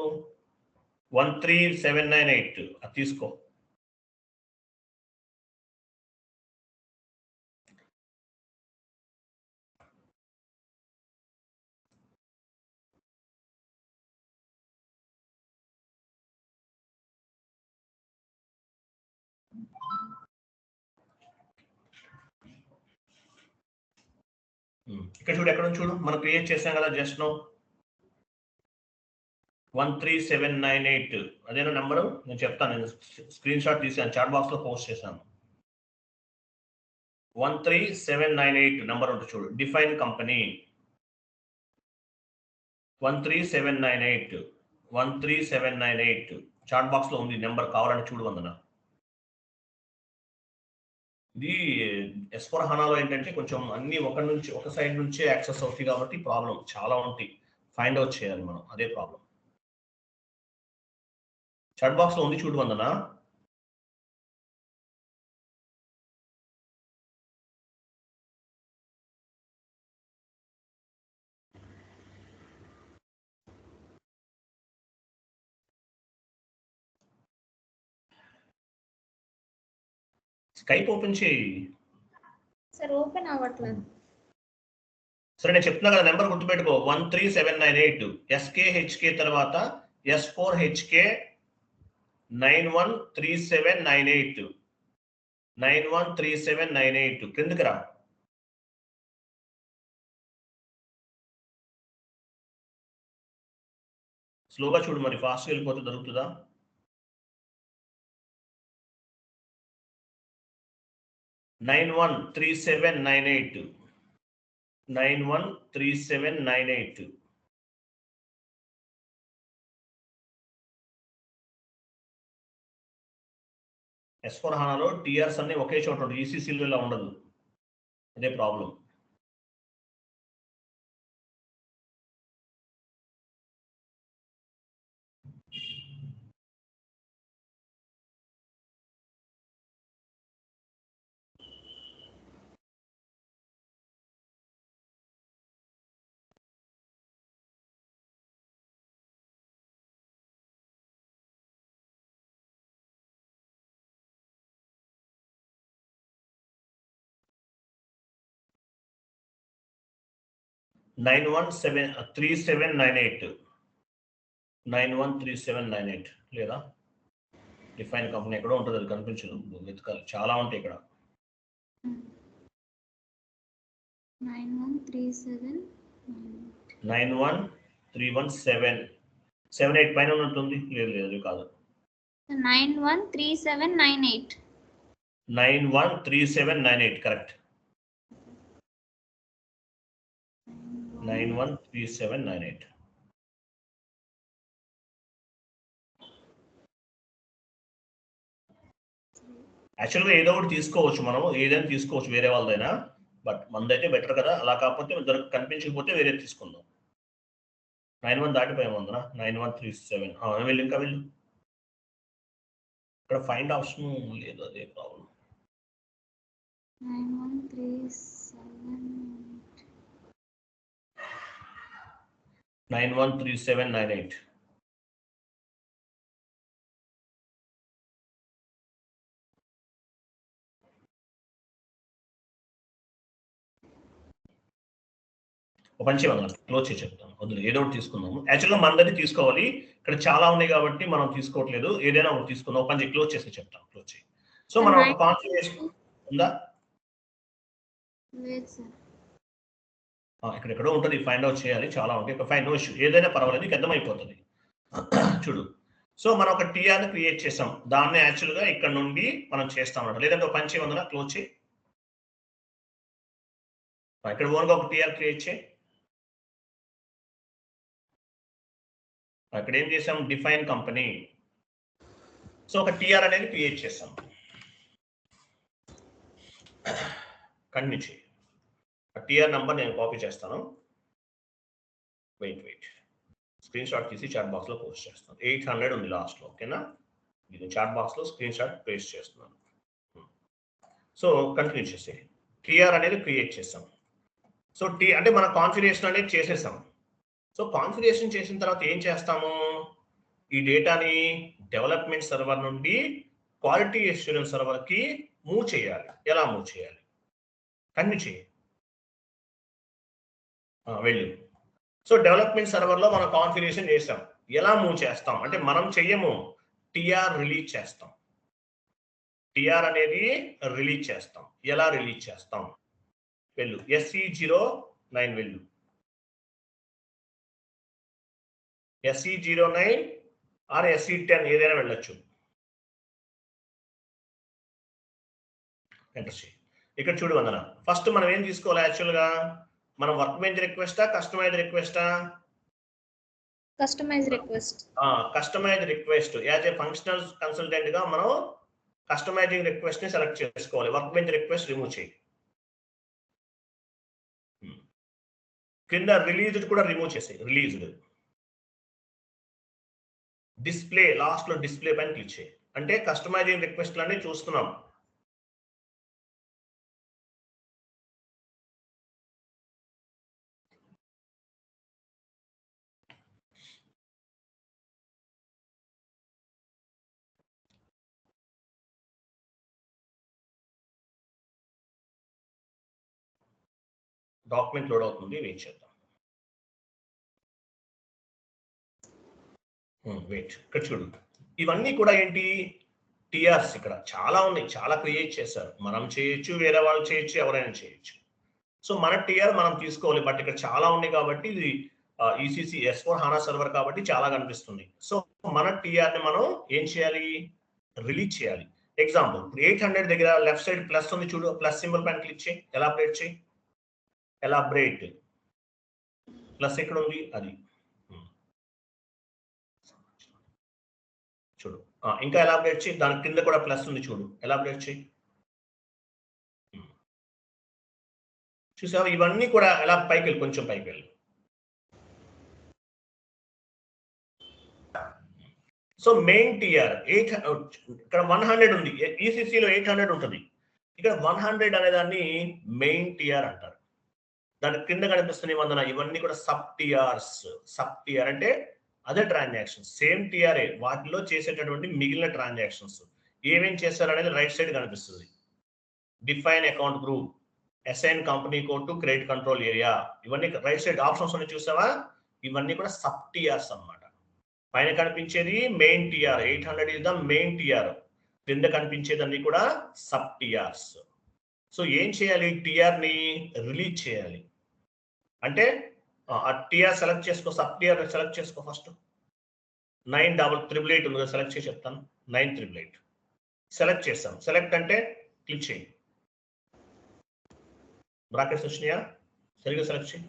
13798. అది తీసుకో. ఇక్కడ చూడు, ఎక్కడ చూడు, మనం క్రియేట్ చేసాం కదా జస్ట్ నో 13798. అదేనా నెంబరు? నేను చెప్తాను, నేను స్క్రీన్ షాట్ తీసాను, చాట్ బాక్స్ లో పోస్ట్ చేశాను. 13798 నెంబర్ ఉంటుంది చూడు. డిఫైన్ కంపెనీ 13798 చాట్ బాక్స్ లో ఉంది నెంబర్, కావాలని చూడు వందన. ఇది S/4HANAలో ఏంటంటే కొంచెం అన్ని ఒక సైడ్ నుంచే యాక్సెస్ అవుతాయి కాబట్టి ప్రాబ్లం చాలా ఉంటాయి, ఫైండ్ అవుట్ చేయాలి మనం, అదే ప్రాబ్లం. చాట్ బాక్స్ లో ఉంది చూడు వందన. స్కైప్ ఓపెన్ చేయి. సార్ ఓపెన్ అవ్వట్లేదు. సరే నేను చెప్తున్నా కదా, నెంబర్ గుర్తుపెట్టుకో, 13798. SKHK తర్వాత S4HK 913798. 913798 కిందకి రా. స్లోగా చూడు, మరి ఫాస్ట్ వెళ్ళిపోతే దొరుకుతుందా? (913798) 913798. S/4HANAలో టీఆర్స్ అన్ని ఒకే చోట ఉంటుంది, ECCలో ఇలా ఉండదు, అదే ప్రాబ్లం. (913798) 913798 లేదా డిఫైన్ కంపెనీ ఎక్కడో ఉంటుంది, అది కనిపించదు, వెతకాలి, చాలా ఉంటాయి ఇక్కడ. 913178 పైన ఉంటుంది. లేదు లేదు కాదు, 913798. 913798 కరెక్ట్. 913798. యాక్చువల్గా ఏదో ఒకటి తీసుకోవచ్చు, మనం ఏదైనా తీసుకోవచ్చు వేరే వాళ్ళదైనా, బట్ మనదైతే బెటర్ కదా. అలా కాకపోతే కనిపించకపోతే వేరే తీసుకుందాం. 91 దాటిపోయాం వందన. 9137 వెళ్ళు, ఇంకా వెళ్ళు. ఇక్కడ ఫైండ్ ఆప్షన్ లేదు, అదే ప్రాబ్లం. 913798. మంచి క్లోజ్ చేసి చెప్తాను, వద్దు ఏదో ఒకటి తీసుకుందాము. యాక్చువల్గా మనది తీసుకోవాలి, ఇక్కడ చాలా ఉన్నాయి కాబట్టి మనం తీసుకోవట్లేదు, ఏదైనా ఒకటి తీసుకుందాం. ఓపెన్ చేసి క్లోజ్ చేసి చెప్తాను, క్లోజ్ చేయి. సో మనం ఒక కాన్ఫిగరేషన్ ఉందా, ఇక్కడెక్కడో ఉంటుంది, ఫైండ్ అవుట్ చేయాలి, చాలా ఉంటాయి. ఒక ఫైండ్ నో ఇష్యూ, ఏదైనా పర్వాలేదు, నీకు అర్థమైపోతుంది. చూడు, సో మనం ఒక టీఆర్ని క్రియేట్ చేసాం, దాన్ని యాక్చువల్గా ఇక్కడ నుండి మనం చేస్తాం అన్నమాట. లేదంటే ఒక పని చేయమందన, క్లోజ్ చేయి. ఇక్కడ ఓన్గా ఒక టీఆర్ క్రియేట్ చేయి. అక్కడ ఏం చేసాం, డిఫైన్ కంపెనీ. సో ఒక టీఆర్ అనేది క్రియేట్ చేసాం. కంటిన్యూ చేయి. టీఆర్ నంబర్ నేను కాపీ చేస్తాను, వెయిట్ స్క్రీన్ షాట్ తీసి చాట్ బాక్స్ లో పోస్ట్ చేస్తాను. 800 ఉంది లాస్ట్ లో, ఓకేనా? ఇది చాట్ బాక్స్ లో స్క్రీన్ షాట్ పేస్ట్ చేస్తున్నాను. సో కంటిన్యూ చేసి టిఆర్ అనేది క్రియేట్ చేసాం. సో అంటే మన కాన్ఫిగరేషన్ అనేది చేసేసాం. సో కాన్ఫిగరేషన్ చేసిన తర్వాత ఏం చేస్తాము, ఈ డేటాని డెవలప్మెంట్ సర్వర్ నుండి క్వాలిటీ అష్యూరెన్స్ సర్వర్కి మూవ్ చేయాలి. ఎలా మూవ్ చేయాలి, కన్ను చేయి, వెళ్ళు. సో డెవలప్మెంట్ సర్వర్లో మనం కాన్ఫిగరేషన్ చేసాం. ఎలా మూవ్ చేస్తాం అంటే మనం చెయ్యము, టిఆర్ రిలీజ్ చేస్తాం. టిఆర్ అనేది రిలీజ్ చేస్తాం. ఎలా రిలీజ్ చేస్తాం, వెళ్ళు SE09 వెళ్ళు. SE09 ఆర్ SE10 ఏదైనా వెళ్ళొచ్చు. ఎంటర్ చేయి. ఇక్కడ చూడు వందన, ఫస్ట్ మనం ఏం తీసుకోవాలి, యాక్చువల్గా మనం వర్క్ బెంచ్ రిక్వెస్టా కస్టమైజ్ రిక్వెస్టా? Customize request. Customize request. As a functional consultant గా మనం కస్టమైజింగ్ రిక్వెస్ట్ ని సెలెక్ట్ చేసుకోవాలి. వర్క్ బెంచ్ రిక్వెస్ట్ రిమూవ్ చేయి. కింద రిలీజ్డ్ కూడా రిమూవ్ చేసేయి. రిలీజ్డ్ డిస్ప్లే, లాస్ట్ లో డిస్ప్లే పైన క్లిక్ చేయి. అంటే కస్టమైజింగ్ రిక్వెస్ట్లన్నీ చూస్తున్నాం. డాక్యుమెంట్ లోడ్ అవుతుంది, వెయిట్ చేద్దాం. వెయిట్. ఇక్కడ చూడు, ఇవన్నీ కూడా ఏంటి, టిఆర్స్. ఇక్కడ చాలా ఉన్నాయి, చాలా క్రియేట్ చేశారు. మనం చేయొచ్చు, వేరే వాళ్ళు చేయొచ్చు, ఎవరైనా చేయొచ్చు. సో మన టిఆర్ మనం తీసుకోవాలి. బట్ ఇక్కడ చాలా ఉన్నాయి కాబట్టి ఇది ECC S/4HANA సర్వర్ కాబట్టి చాలా కనిపిస్తుంది. సో మన టిఆర్ ని మనం ఏం చేయాలి, రిలీజ్ చేయాలి. ఎగ్జాంపుల్ 800 దగ్గర లెఫ్ట్ సైడ్ ప్లస్ ఉంది చూడు, ప్లస్ సింబల్ పైన క్లిక్ చేయి. ఎలాబరేట్ చేయి. ఎలాబరేట్ ప్లస్ ఎక్కడ ఉంది, అది చూడు. ఇంకా ఎలాబరేట్ చేయి. దాని కింద కూడా ప్లస్ ఉంది చూడు, ఎలాబరేట్ చేయి. చూసావా, ఇవన్నీ కూడా ఎలా పైకి వెళ్ళి, కొంచెం పైకి వెళ్ళి. సో మెయిన్ టిఆర్ ఇక్కడ 100 ఉంది. ECCలో 800 ఉంటుంది. ఇక్కడ 100 అనే దాన్ని మెయిన్ టిఆర్ అంటారు. దాని కింద కనిపిస్తుంది వందన, ఇవన్నీ కూడా సబ్ టిఆర్స్. సబ్ టిఆర్ అంటే అదే ట్రాన్సాక్షన్, సేమ్ టిఆర్ఏ, వాటిలో చేసేటటువంటి మిగిలిన ట్రాన్సాక్షన్స్ ఏమేం చేస్తారు అనేది రైట్ సైడ్ కనిపిస్తుంది. Define account group, assign company code to credit control area, ఇవన్నీ రైట్ సైడ్ ఆప్షన్స్ ఉన్నాయి చూసావా, ఇవన్నీ కూడా సబ్ టిఆర్స్ అన్నమాట. పైన కనిపించేది main TR, 800 is the main TR. కింద కనిపించేదన్నీ కూడా సబ్ టిఆర్స్. సో ఏం చేయాలి, టిఆర్ ని రిలీజ్ చేయాలి. అంటే ఆ టిఆర్ సెలెక్ట్ చేసుకో, సబ్ టిఆర్ సెలెక్ట్ చేసుకో. ఫస్ట్ 98888 ఉంది, సెలెక్ట్ చేసి చెప్తాను. 988 సెలెక్ట్ చేస్తాం. సెలెక్ట్ అంటే క్లిక్ చేయి. బ్రాకెట్స్ వచ్చినాయా, సరిగ్గా సెలెక్ట్ చేయి.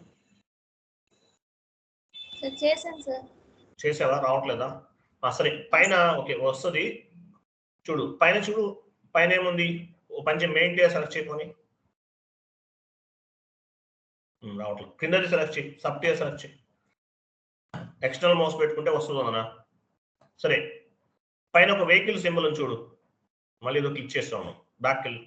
చేశాను సార్. చేసావా, రావట్లేదా? సరే, పైన ఓకే వస్తుంది చూడు. పైన చూడు, పైన ఏముంది, ఓ పంచే మెయిన్ టిఆర్ సెలెక్ట్ చేయకొని రావట్లేదు. కిందది సెలెక్ట్ చేయి, సబ్ టిఆర్ సెలెక్ట్ చేయి. ఎక్స్టర్నల్ మౌస్ పెట్టుకుంటే వస్తుంది అన్నా. సరే, పైన ఒక వెహికల్ సింబల్ అని చూడు, మళ్ళీ ఏదో క్లిక్ చేస్తాము. బ్యాక్ వెళ్ళి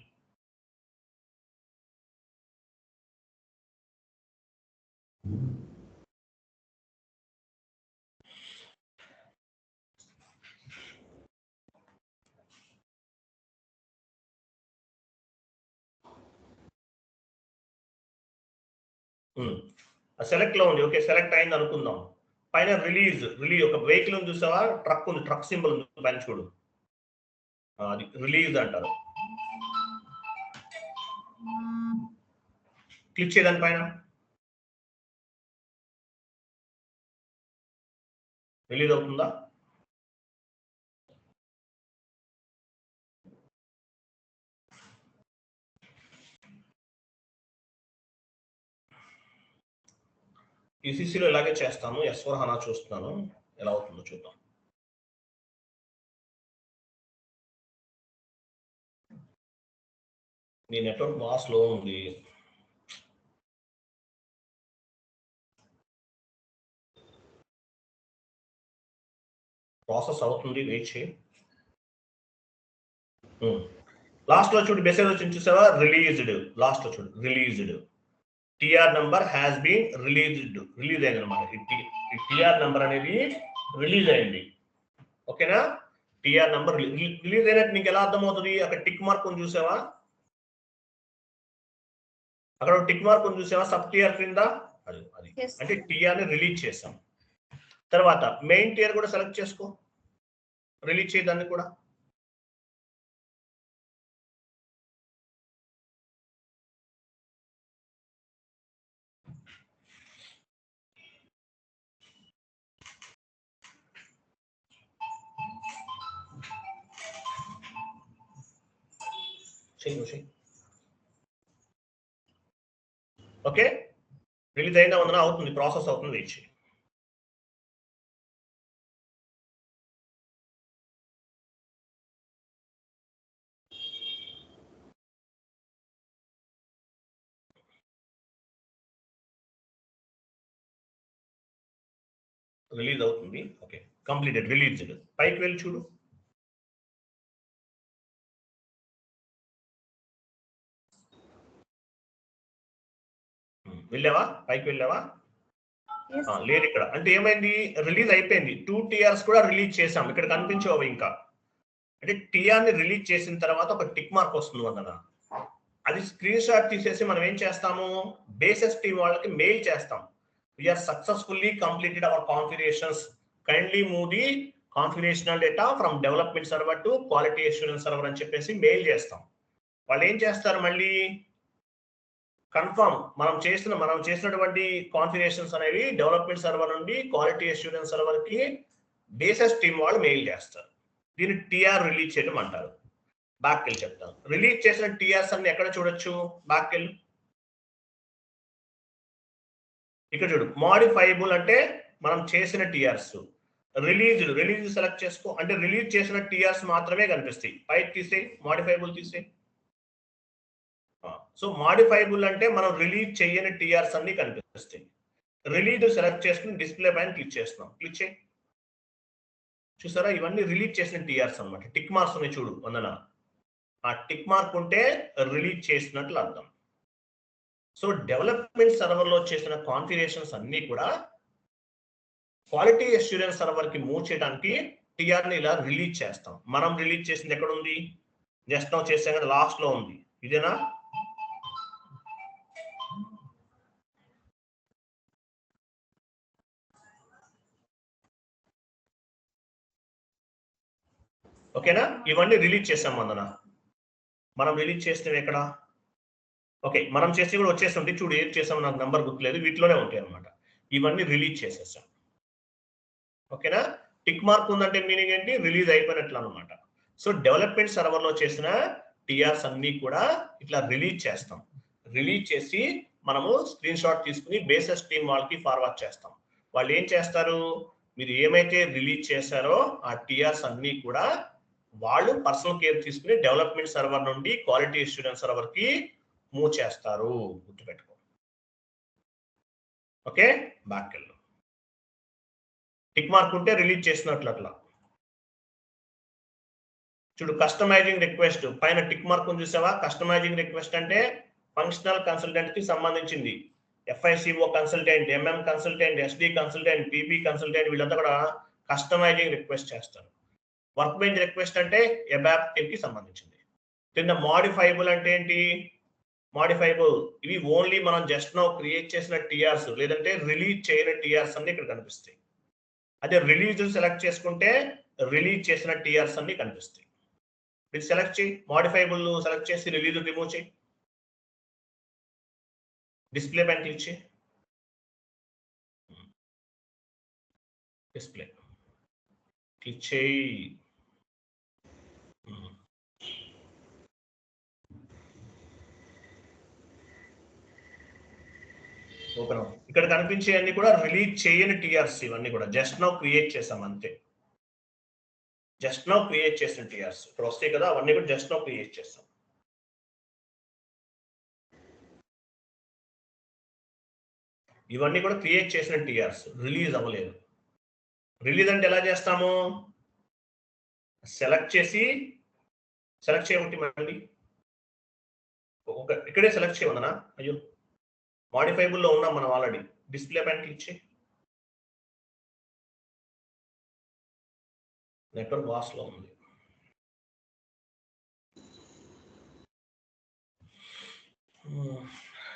సెలెక్ట్ లో ఉంది. ఓకే, సెలెక్ట్ అయింది అనుకుందాం. పైన రిలీజ్ ఒక వెహికల్ ఉంది చూసావా, ట్రక్ ఉంది, ట్రక్ సింబల్ ఉంది పైన చూడు, అది రిలీజ్ అంటారు. క్లిక్ చేయదాని పైన, రిలీజ్ అవుతుందా? ECCలో ఇలాగే చేస్తాను. S/4HANA చూస్తున్నాను, ఎలా అవుతుందో చూద్దాం. నీ నెట్వర్క్ బాగా స్లో ఉంది. ప్రాసెస్ అవుతుంది, వెయిట్ చేయి. లాస్ట్ లో చూడు మెసేజ్ వచ్చింది చూసావా, రిలీజ్డ్. లాస్ట్ లో చూడు released, TR number has been released, release అయింది అనమాట. ఈ టిఆర్ నంబర్ అనేది రిలీజ్ అయింది. ఓకేనా, టిఆర్ నంబర్ రిలీజ్ అయినట్టు నీకు ఎలా అర్థమవుతుంది? అక్కడ టిక్ మార్క్ ఉంది చూసావా, అక్కడ టిక్ మార్క్ ఉంది చూసావా సబ్ టిఆర్ క్రింద, అది అంటే టిఆర్ ని రిలీజ్ చేసాం. తర్వాత మెయిన్ టిఆర్ కూడా సెలెక్ట్ చేసుకో, రిలీజ్ చేయదాన్ని కూడా. ఓకే, రిలీజ్ అయిందా ఉందనా, అవుతుంది, ప్రాసెస్ అవుతుంది, వెయిట్ చేయి. రిలీజ్ అవుతుంది. Okay, completed, released. పైకి వెళ్ళి చూడు. వెళ్ళావా, పైకి వెళ్ళావా? లేదు ఇక్కడ. అంటే ఏమైంది, రిలీజ్ అయిపోయింది. 2 టిఆర్స్ కూడా రిలీజ్ చేసాం, ఇక్కడ కనిపించవు ఇంకా. అంటే టిఆర్ ని రిలీజ్ చేసిన తర్వాత ఒక టిక్ మార్క్ వస్తుంది వందన, అది స్క్రీన్ షాట్ తీసేసి మనం ఏం చేస్తాము, బేసెస్ టీమ్ వాళ్ళకి మెయిల్ చేస్తాం. we are successfully completed our configurations, kindly move the configurational data from development server to quality assurance server అని చెప్పేసి మెయిల్ చేస్తాం. వాళ్ళు ఏం చేస్తారు, మళ్ళీ కన్ఫర్మ్ మనం చేసినటువంటి కాన్ఫిగరేషన్స్ అనేవి డెవలప్మెంట్ సర్వర్ నుండి క్వాలిటీ అష్యూరెన్స్ సర్వర్ కి బేసెస్ టీమ్ వాళ్ళు మెయిల్ చేస్తారు. దీన్ని టిఆర్ రిలీజ్ చేయడం అంటారు. బ్యాక్ వెళ్ళి చెప్తాను. రిలీజ్ చేసిన టిఆర్స్ అన్ని ఎక్కడ చూడొచ్చు, బ్యాక్ వెళ్ళి ఇక్కడ చూడు. మాడిఫైబుల్ అంటే మనం చేసిన టిఆర్స్, రిలీజ్ సెలెక్ట్ చేసుకో, అంటే రిలీజ్ చేసిన టిఆర్స్ మాత్రమే కనిపిస్తాయి. పైకి తీసే, మాడిఫైబుల్ తీసే. సో మాడిఫైబుల్ అంటే మనం రిలీజ్ చేయని టిఆర్స్ అన్ని కనిపిస్తాయి. రిలీజ్ సెలెక్ట్ చేసుకుని డిస్ప్లే పైన క్లిక్ చేస్తున్నాం, క్లిక్ చేయి. చూసారా, ఇవన్నీ రిలీజ్ చేసిన టిఆర్స్ అనమాట. టిక్ మార్క్స్ ఉన్నాయి చూడు వందన, ఆ టిక్ మార్క్ ఉంటే రిలీజ్ చేసినట్లు అర్థం. సో డెవలప్మెంట్ సర్వర్ లో చేసిన కాన్ఫిగరేషన్స్ అన్ని కూడా క్వాలిటీ అష్యూరెన్స్ సర్వర్ కి మూవ్ చేయడానికి టిఆర్ ని ఇలా రిలీజ్ చేస్తాం. మనం రిలీజ్ చేసింది ఎక్కడ ఉంది, జస్ట్ నౌ చేసాం కదా, లాస్ట్ లో ఉంది, ఇదేనా? ఓకేనా, ఇవన్నీ రిలీజ్ చేసాం వందన. మనం రిలీజ్ చేస్తే ఎక్కడ, ఓకే మనం చేసి కూడా వచ్చేస్తుంది చూడు. ఏది చేసాం నాకు నంబర్ గుర్తులేదు, వీటిలోనే ఉంటాయి అనమాట. ఇవన్నీ రిలీజ్ చేసేసాం. ఓకేనా, టిక్ మార్క్ ఉందంటే మీనింగ్ ఏంటి, రిలీజ్ అయిపోయినట్లు అనమాట. సో డెవలప్మెంట్ సర్వర్ లో చేసిన టిఆర్స్ అన్ని కూడా ఇట్లా రిలీజ్ చేస్తాం. రిలీజ్ చేసి మనము స్క్రీన్ షాట్ తీసుకుని బేసెస్ టీమ్ వాళ్ళకి ఫార్వర్డ్ చేస్తాం. వాళ్ళు ఏం చేస్తారు, మీరు ఏమైతే రిలీజ్ చేశారో ఆ టిఆర్స్ అన్ని కూడా వాళ్ళు పర్సనల్ కేర్ తీసుకుని డెవలప్మెంట్ సర్వర్ నుండి క్వాలిటీ అష్యూరెన్స్ సర్వర్ కి మూవ్ చేస్తారు, గుర్తుపెట్టుకో. ఓకే, బ్యాక్ వెళ్ళు. టిక్ మార్క్ ఉంటే రిలీజ్ చేసినట్లు అట్లా చూడు. కస్టమైజింగ్ రిక్వెస్ట్ పైన టిక్ మార్క్ ఉంది చూసావా. కస్టమైజింగ్ రిక్వెస్ట్ అంటే ఫంక్షనల్ కన్సల్టెంట్ కి సంబంధించింది. FICO consultant, MM consultant, SD consultant, PP consultant, వీళ్ళంతా కూడా కస్టమైజింగ్ రిక్వెస్ట్ చేస్తారు. వర్క్ బెంచ్ రిక్వెస్ట్ అంటే ABAP టీమ్ కి సంబంధించింది. కింద మాడిఫైబుల్ అంటే ఏంటి, మాడిఫైబుల్ ఇవి ఓన్లీ మనం జస్ట్ నౌ క్రియేట్ చేసిన టిఆర్స్, లేదంటే రిలీజ్ చేయని టిఆర్స్ అన్ని ఇక్కడ కనిపిస్తాయి. అదే రిలీజ్ సెలెక్ట్ చేసుకుంటే రిలీజ్ చేసిన టిఆర్స్ అన్ని కనిపిస్తాయి. ఇది సెలెక్ట్ చేయి, మాడిఫైబుల్ సెలెక్ట్ చేసి రిలీజ్ రిమూవ్ చేయి, డిస్ప్లే పైన క్లిక్ చేయి, డిస్ప్లే క్లిక్ చేయి. ఓపెన్ అవుతుంది. ఇక్కడ కనిపించే అన్ని కూడా రిలీజ్ చేయని టిఆర్స్, ఇవన్నీ కూడా జస్ట్ నౌ క్రియేట్ చేసాం అంతే. జస్ట్ నౌ క్రియేట్ చేసిన టిఆర్స్ ఇక్కడ వస్తాయి కదా, అవన్నీ కూడా జస్ట్ నౌ క్రియేట్ చేస్తాం. ఇవన్నీ కూడా క్రియేట్ చేసిన టిఆర్స్, రిలీజ్ అవ్వలేదు. రిలీజ్ అంటే ఎలా చేస్తాము, సెలెక్ట్ చేసి, సెలెక్ట్ చేయబట్టి మళ్ళీ ఇక్కడే సెలెక్ట్ చేయమన్నా. అయ్యో మాడిఫైబుల్లో ఉన్నాం మనం ఆల్రెడీ. డిస్ప్లే పైన క్లిక్ చేయి. నెట్వర్క్ వాస్లో ఉంది.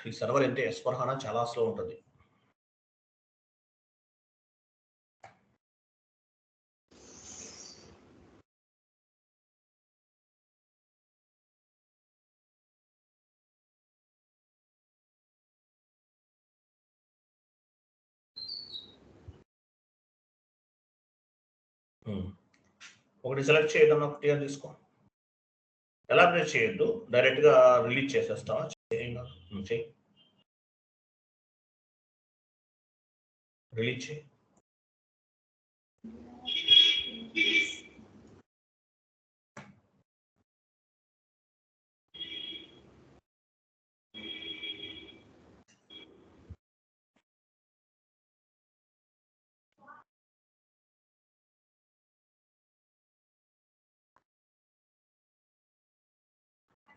ఈ సర్వర్ అంటే S/4HANA చాలా స్లో ఉంటుంది. ఒకటి సెలెక్ట్ చేయడం, ఒకటి తీసుకో. ఎలాబరేట్ చేయొద్దు, డైరెక్ట్గా రిలీజ్ చేసేస్తావా? చేయి, రిలీజ్ చేయి.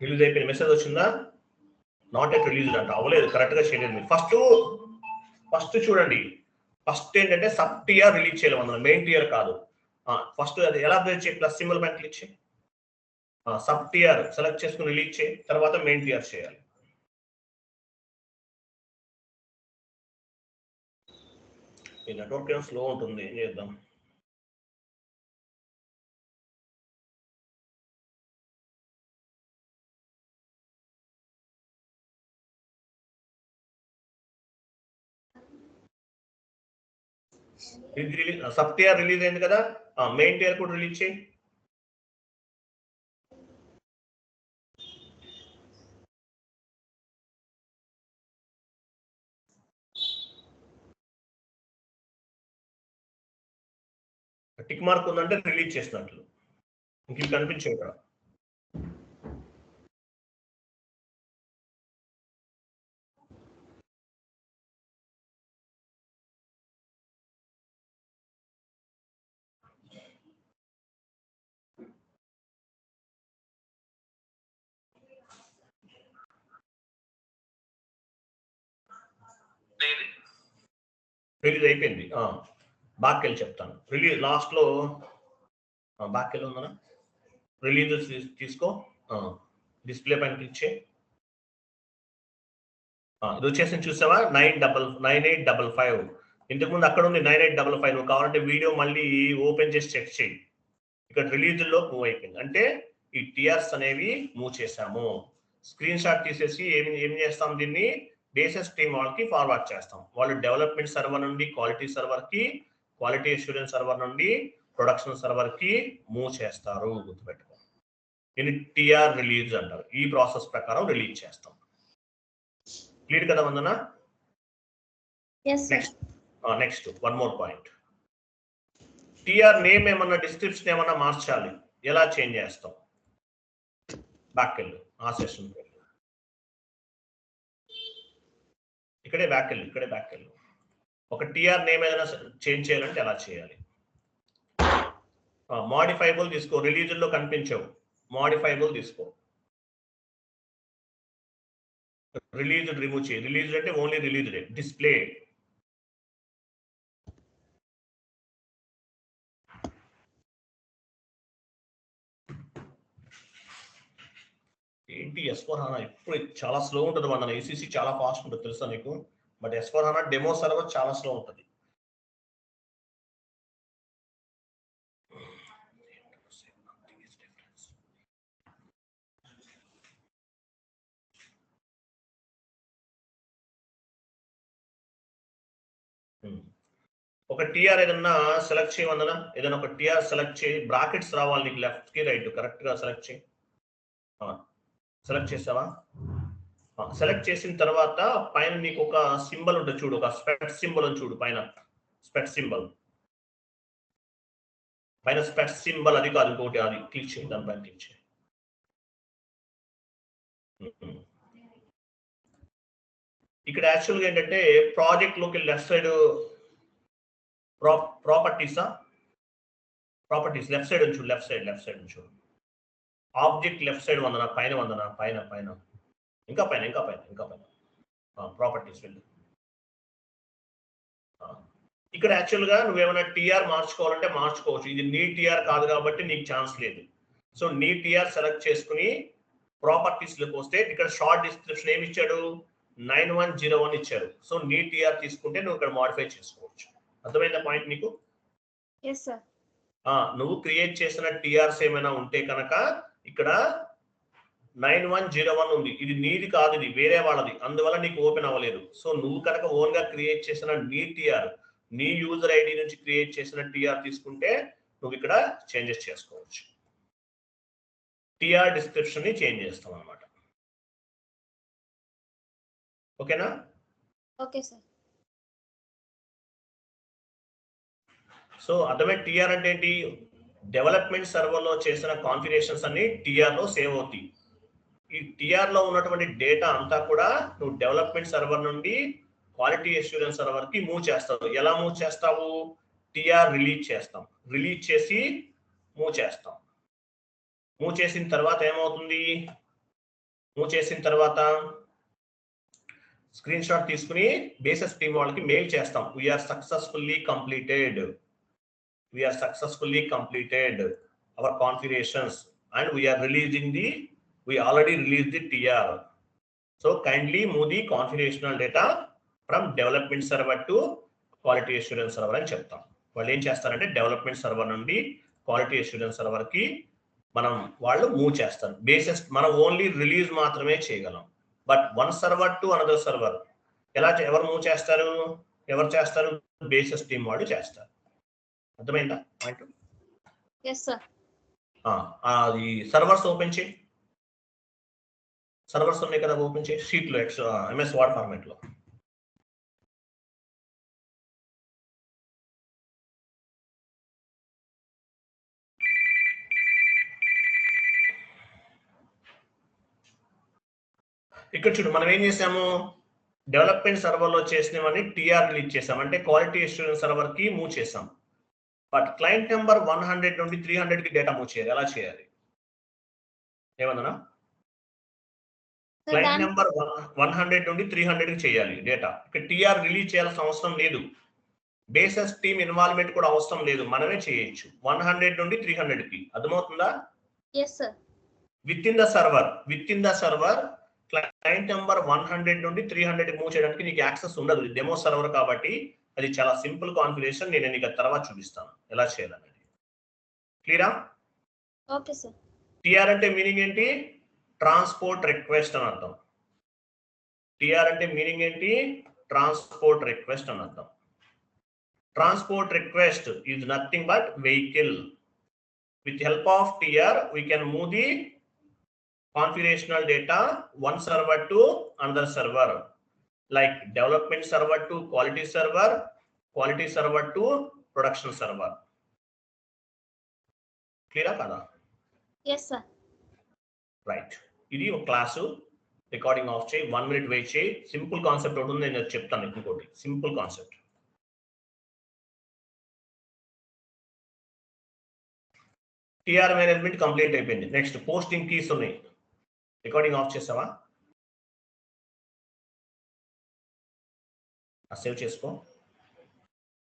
రిలీజ్ అయిపోయింది. మెసేజ్ వచ్చిందా? నాట్ ఎట్ రిలీజ్ అంట. అవ్వలేదు, కరెక్ట్గా చేయలేదు మీరు. ఫస్ట్ చూడండి. ఫస్ట్ ఏంటంటే సబ్ టియర్ రిలీజ్ చేయాలి, అందులో మెయిన్ టియర్ కాదు. ఫస్ట్ అది ఎలా బ్రేక్ చేయి, ప్లస్ సింబల్ పైన క్లిక్ చేయి. సబ్ టియర్ సెలెక్ట్ చేసుకుని రిలీజ్ చేయి, తర్వాత మెయిన్ టియర్ చేయాలి. ఈ నెట్వర్క్ ఏమో స్లో ఉంటుంది, ఏం చేద్దాం? సబ్ టియర్ రిలీజ్ అయింది కదా, మెయిన్ టియర్ కూడా రిలీజ్ చేయి. టిక్ మార్క్ ఉందంటే రిలీజ్ చేసినట్లు. ఇంక కనిపించే ఇక్కడ. రిలీజ్ అయిపోయింది. బ్యాక్కెళ్ళి చెప్తాను. రిలీజ్ లాస్ట్లో బ్యాక్కెళ్ళి ఉందనా? రిలీజ్ తీసుకో, డిస్ప్లే పైన క్లిక్ చేయి. ఇది వచ్చేసి చూసావా, 9855. ఇంతకుముందు అక్కడ ఉంది 9855. నువ్వు కావాలంటే వీడియో మళ్ళీ ఓపెన్ చేసి చెక్ చేయి. ఇక్కడ రిలీజ్లో మూవ్ అయిపోయింది. అంటే ఈ టియర్స్ అనేవి మూవ్ చేసాము. స్క్రీన్ షాట్ తీసేసి ఏం చేస్తాం, దీన్ని బేసిస్ టీమ్ వాళ్ళకి ఫార్వర్డ్ చేస్తాం. వాళ్ళు డెవలప్మెంట్ సర్వర్ నుండి క్వాలిటీ సర్వర్కి, క్వాలిటీ అష్యూరెన్స్ సర్వర్ నుండి ప్రొడక్షన్ సర్వర్కి మూవ్ చేస్తారు. గుర్తుపెట్టుకో, దీన్ని టిఆర్ రిలీజ్ అంటారు. ఈ ప్రాసెస్ ప్రకారం రిలీజ్ చేస్తాం. క్లియర్ కదా Vandana? Next one more point. TR name ఏమన్నా, డిస్క్రిప్షన్ ఏమన్నా మార్చాలి, ఎలా చేంజ్ చేస్తాం? బ్యాక్ వెళ్ళు, ఆ సెషన్ ఇక్కడే బ్యాక్ వెళ్ళు. ఒక టిఆర్ నేమ్ ఏదైనా చేంజ్ చేయాలంటే ఎలా చేయాలి? మాడిఫైబుల్ తీసుకో, రిలీజ్లో కనిపించవు. మాడిఫైబుల్ తీసుకో, రిలీజ్ రిమూవ్ చేయి. రిలీజ్ అంటే ఓన్లీ రిలీజ్ డిస్ప్లే. ఏంటి S/4HANA ఇప్పుడు చాలా స్లో ఉంటుంది. మన ACC చాలా ఫాస్ట్ ఉంటుంది, తెలుసా నీకు? బట్ S/4HANA డెమో సర్వర్ చాలా స్లో ఉంటుంది. ఒక టిఆర్ ఏదన్నా సెలెక్ట్ చేయమన్నా, ఏదైనా ఒక టిఆర్ సెలెక్ట్ చేయి. బ్రాకెట్స్ రావాలి నీకు, లెఫ్ట్ కి రైట్ కరెక్ట్ గా సెలెక్ట్ చేయి. సెలెక్ట్ చేసావా? సెలెక్ట్ చేసిన తర్వాత పైన నీకు ఒక సింబల్ ఉంటుంది చూడు, ఒక స్పెట్ సింబల్ అని చూడు పైన. స్పెట్ సింబల్ పైన, స్పెట్ సింబల్ అది కాదు, ఇంకోటి, అది క్లిక్ చేయి. దానిపైన క్లిక్ చేయి. ఇక్కడ యాక్చువల్గా ఏంటంటే ప్రాజెక్ట్ లోకి left side properties left side చూడు, లెఫ్ట్ సైడ్ చూడు. ఆబ్జెక్ట్ లెఫ్ట్ సైడ్ వందన, పైన ఇంకా పైన ప్రాపర్టీస్ వెళ్ళు. ఇక్కడ యాక్చువల్గా నువ్వేమైనా టీఆర్ మార్చుకోవాలంటే మార్చుకోవచ్చు. ఇది నీ టీఆర్ కాదు కాబట్టి నీకు ఛాన్స్ లేదు. సో నీ టీఆర్ సెలెక్ట్ చేసుకుని ప్రాపర్టీస్లోకి వస్తే ఇక్కడ షార్ట్ డిస్క్రిప్షన్ ఏమి ఇచ్చాడు, 9101 ఇచ్చారు. సో నీ టీఆర్ తీసుకుంటే నువ్వు ఇక్కడ మాడిఫై చేసుకోవచ్చు. అర్థమైందా పాయింట్ నీకు? నువ్వు క్రియేట్ చేసిన టీఆర్స్ ఏమైనా ఉంటే కనుక ఇక్కడ 9101 ఉంది, ఇది నీది కాదు, ఇది వేరే వాళ్ళది, అందువల్ల నీకు ఓపెన్ అవ్వలేదు. సో నువ్వు కనుక ఓన్ గా క్రియేట్ చేసిన నీ టీఆర్, నీ యూజర్ ఐడి నుంచి క్రియేట్ చేసిన టీఆర్ తీసుకుంటే నువ్వు ఇక్కడ చేంజెస్ చేసుకోవచ్చు. టీఆర్ డిస్క్రిప్షన్ ని చేంజ్ చేస్తాం అన్నమాట. ఓకేనా? Okay sir. సో అర్థమే టీఆర్ అంటే ఏంటి? డెవలప్మెంట్ సర్వర్ లో చేసిన కాన్ఫిగరేషన్స్ అన్ని టీఆర్ లో సేవ్ అవుతాయి. ఈ టీఆర్ లో ఉన్నటువంటి డేటా అంతా కూడా నువ్వు డెవలప్మెంట్ సర్వర్ నుండి క్వాలిటీ అష్యూరెన్స్ సర్వర్ కి మూవ్ చేస్తావు. ఎలా మూవ్ చేస్తావు? టీఆర్ రిలీజ్ చేస్తాం, రిలీజ్ చేసి మూవ్ చేస్తాం. మూవ్ చేసిన తర్వాత ఏమవుతుంది? మూవ్ చేసిన తర్వాత స్క్రీన్ షాట్ తీసుకుని బేసిస్ టీమ్ వాళ్ళకి మెయిల్ చేస్తాం. We're successfully completed our configurations and we already released the TR. So kindly move the configurational data from development server to quality assurance server అని చెప్తాం. వాళ్ళు ఏం చేస్తారంటే డెవలప్మెంట్ సర్వర్ నుండి quality assurance server కి వాళ్ళు మూవ్ చేస్తారు. బేసిస్ మనం ఓన్లీ రిలీజ్ మాత్రమే చేయగలం. But one server to another server ఎవరు మూవ్ చేస్తారు? బేసిస్ టీమ్ వాళ్ళు చేస్తారు. అర్థమైందా పాయింట్? అది సర్వర్స్ ఓపెన్ చేయి. సర్వర్స్ ఉన్నాయి కదా, ఓపెన్ చేయి షీట్ లో, ఎంఎస్ వర్డ్ ఫార్మాట్ లో. ఇక్కడ చూడు, మనం ఏం చేసాము? డెవలప్మెంట్ సర్వర్ లో చేసినవన్నీ టీఆర్ రిలీజ్ చేసాం, అంటే క్వాలిటీ అష్యూరెన్స్ సర్వర్ కి మూవ్ చేసాం. బట్ క్లయింట్ నెంబర్ 100 నుండి 300 కి డేటా మూవ్ చేయాలి. ఎలా చేయాలి? ఏమన్నా? క్లయింట్ నెంబర్ 100 నుండి 300 కి చేయాలి డేటా. ఇక్కడ టీఆర్ రిలీజ్ చేయాల్సిన అవసరం లేదు, బేసిస్ టీమ్ ఇన్వాల్వ్మెంట్ కూడా అవసరం లేదు, మనమే చేయొచ్చు 100 నుండి 300 కి. అర్థమవుతుందా? With in the server client number 100 నుండి 300 కి మూవ్ చేయడానికి నీకు యాక్సెస్ ఉండదు. డెమో సర్వర్ కాబట్టి అది చాలా సింపుల్ కాన్ఫిగరేషన్. నేను నీకు తర్వాత చూపిస్తాను ఎలా చేయాలనేది. క్లియరా? Okay sir. టిఆర్ అంటే మీనింగ్ ఏంటి? ట్రాన్స్పోర్ట్ రిక్వెస్ట్ అని అర్థం. టిఆర్ అంటే మీనింగ్ ఏంటి? ట్రాన్స్పోర్ట్ రిక్వెస్ట్ అని అర్థం. Transport request is nothing but vehicle. With help of TR, we can move the configurational data one server to another server, like development server to quality server to production server. Clear kada? Yes sir. Right. Idi oka class recording off chey, 1 minute wait chey. Simple concept otundi, nenu cheptanu inkoti simple concept. TR management complete అయిపోయింది. Next posting keys ఉన్నాయి. Recording off చేసావా? Save చేసుకో.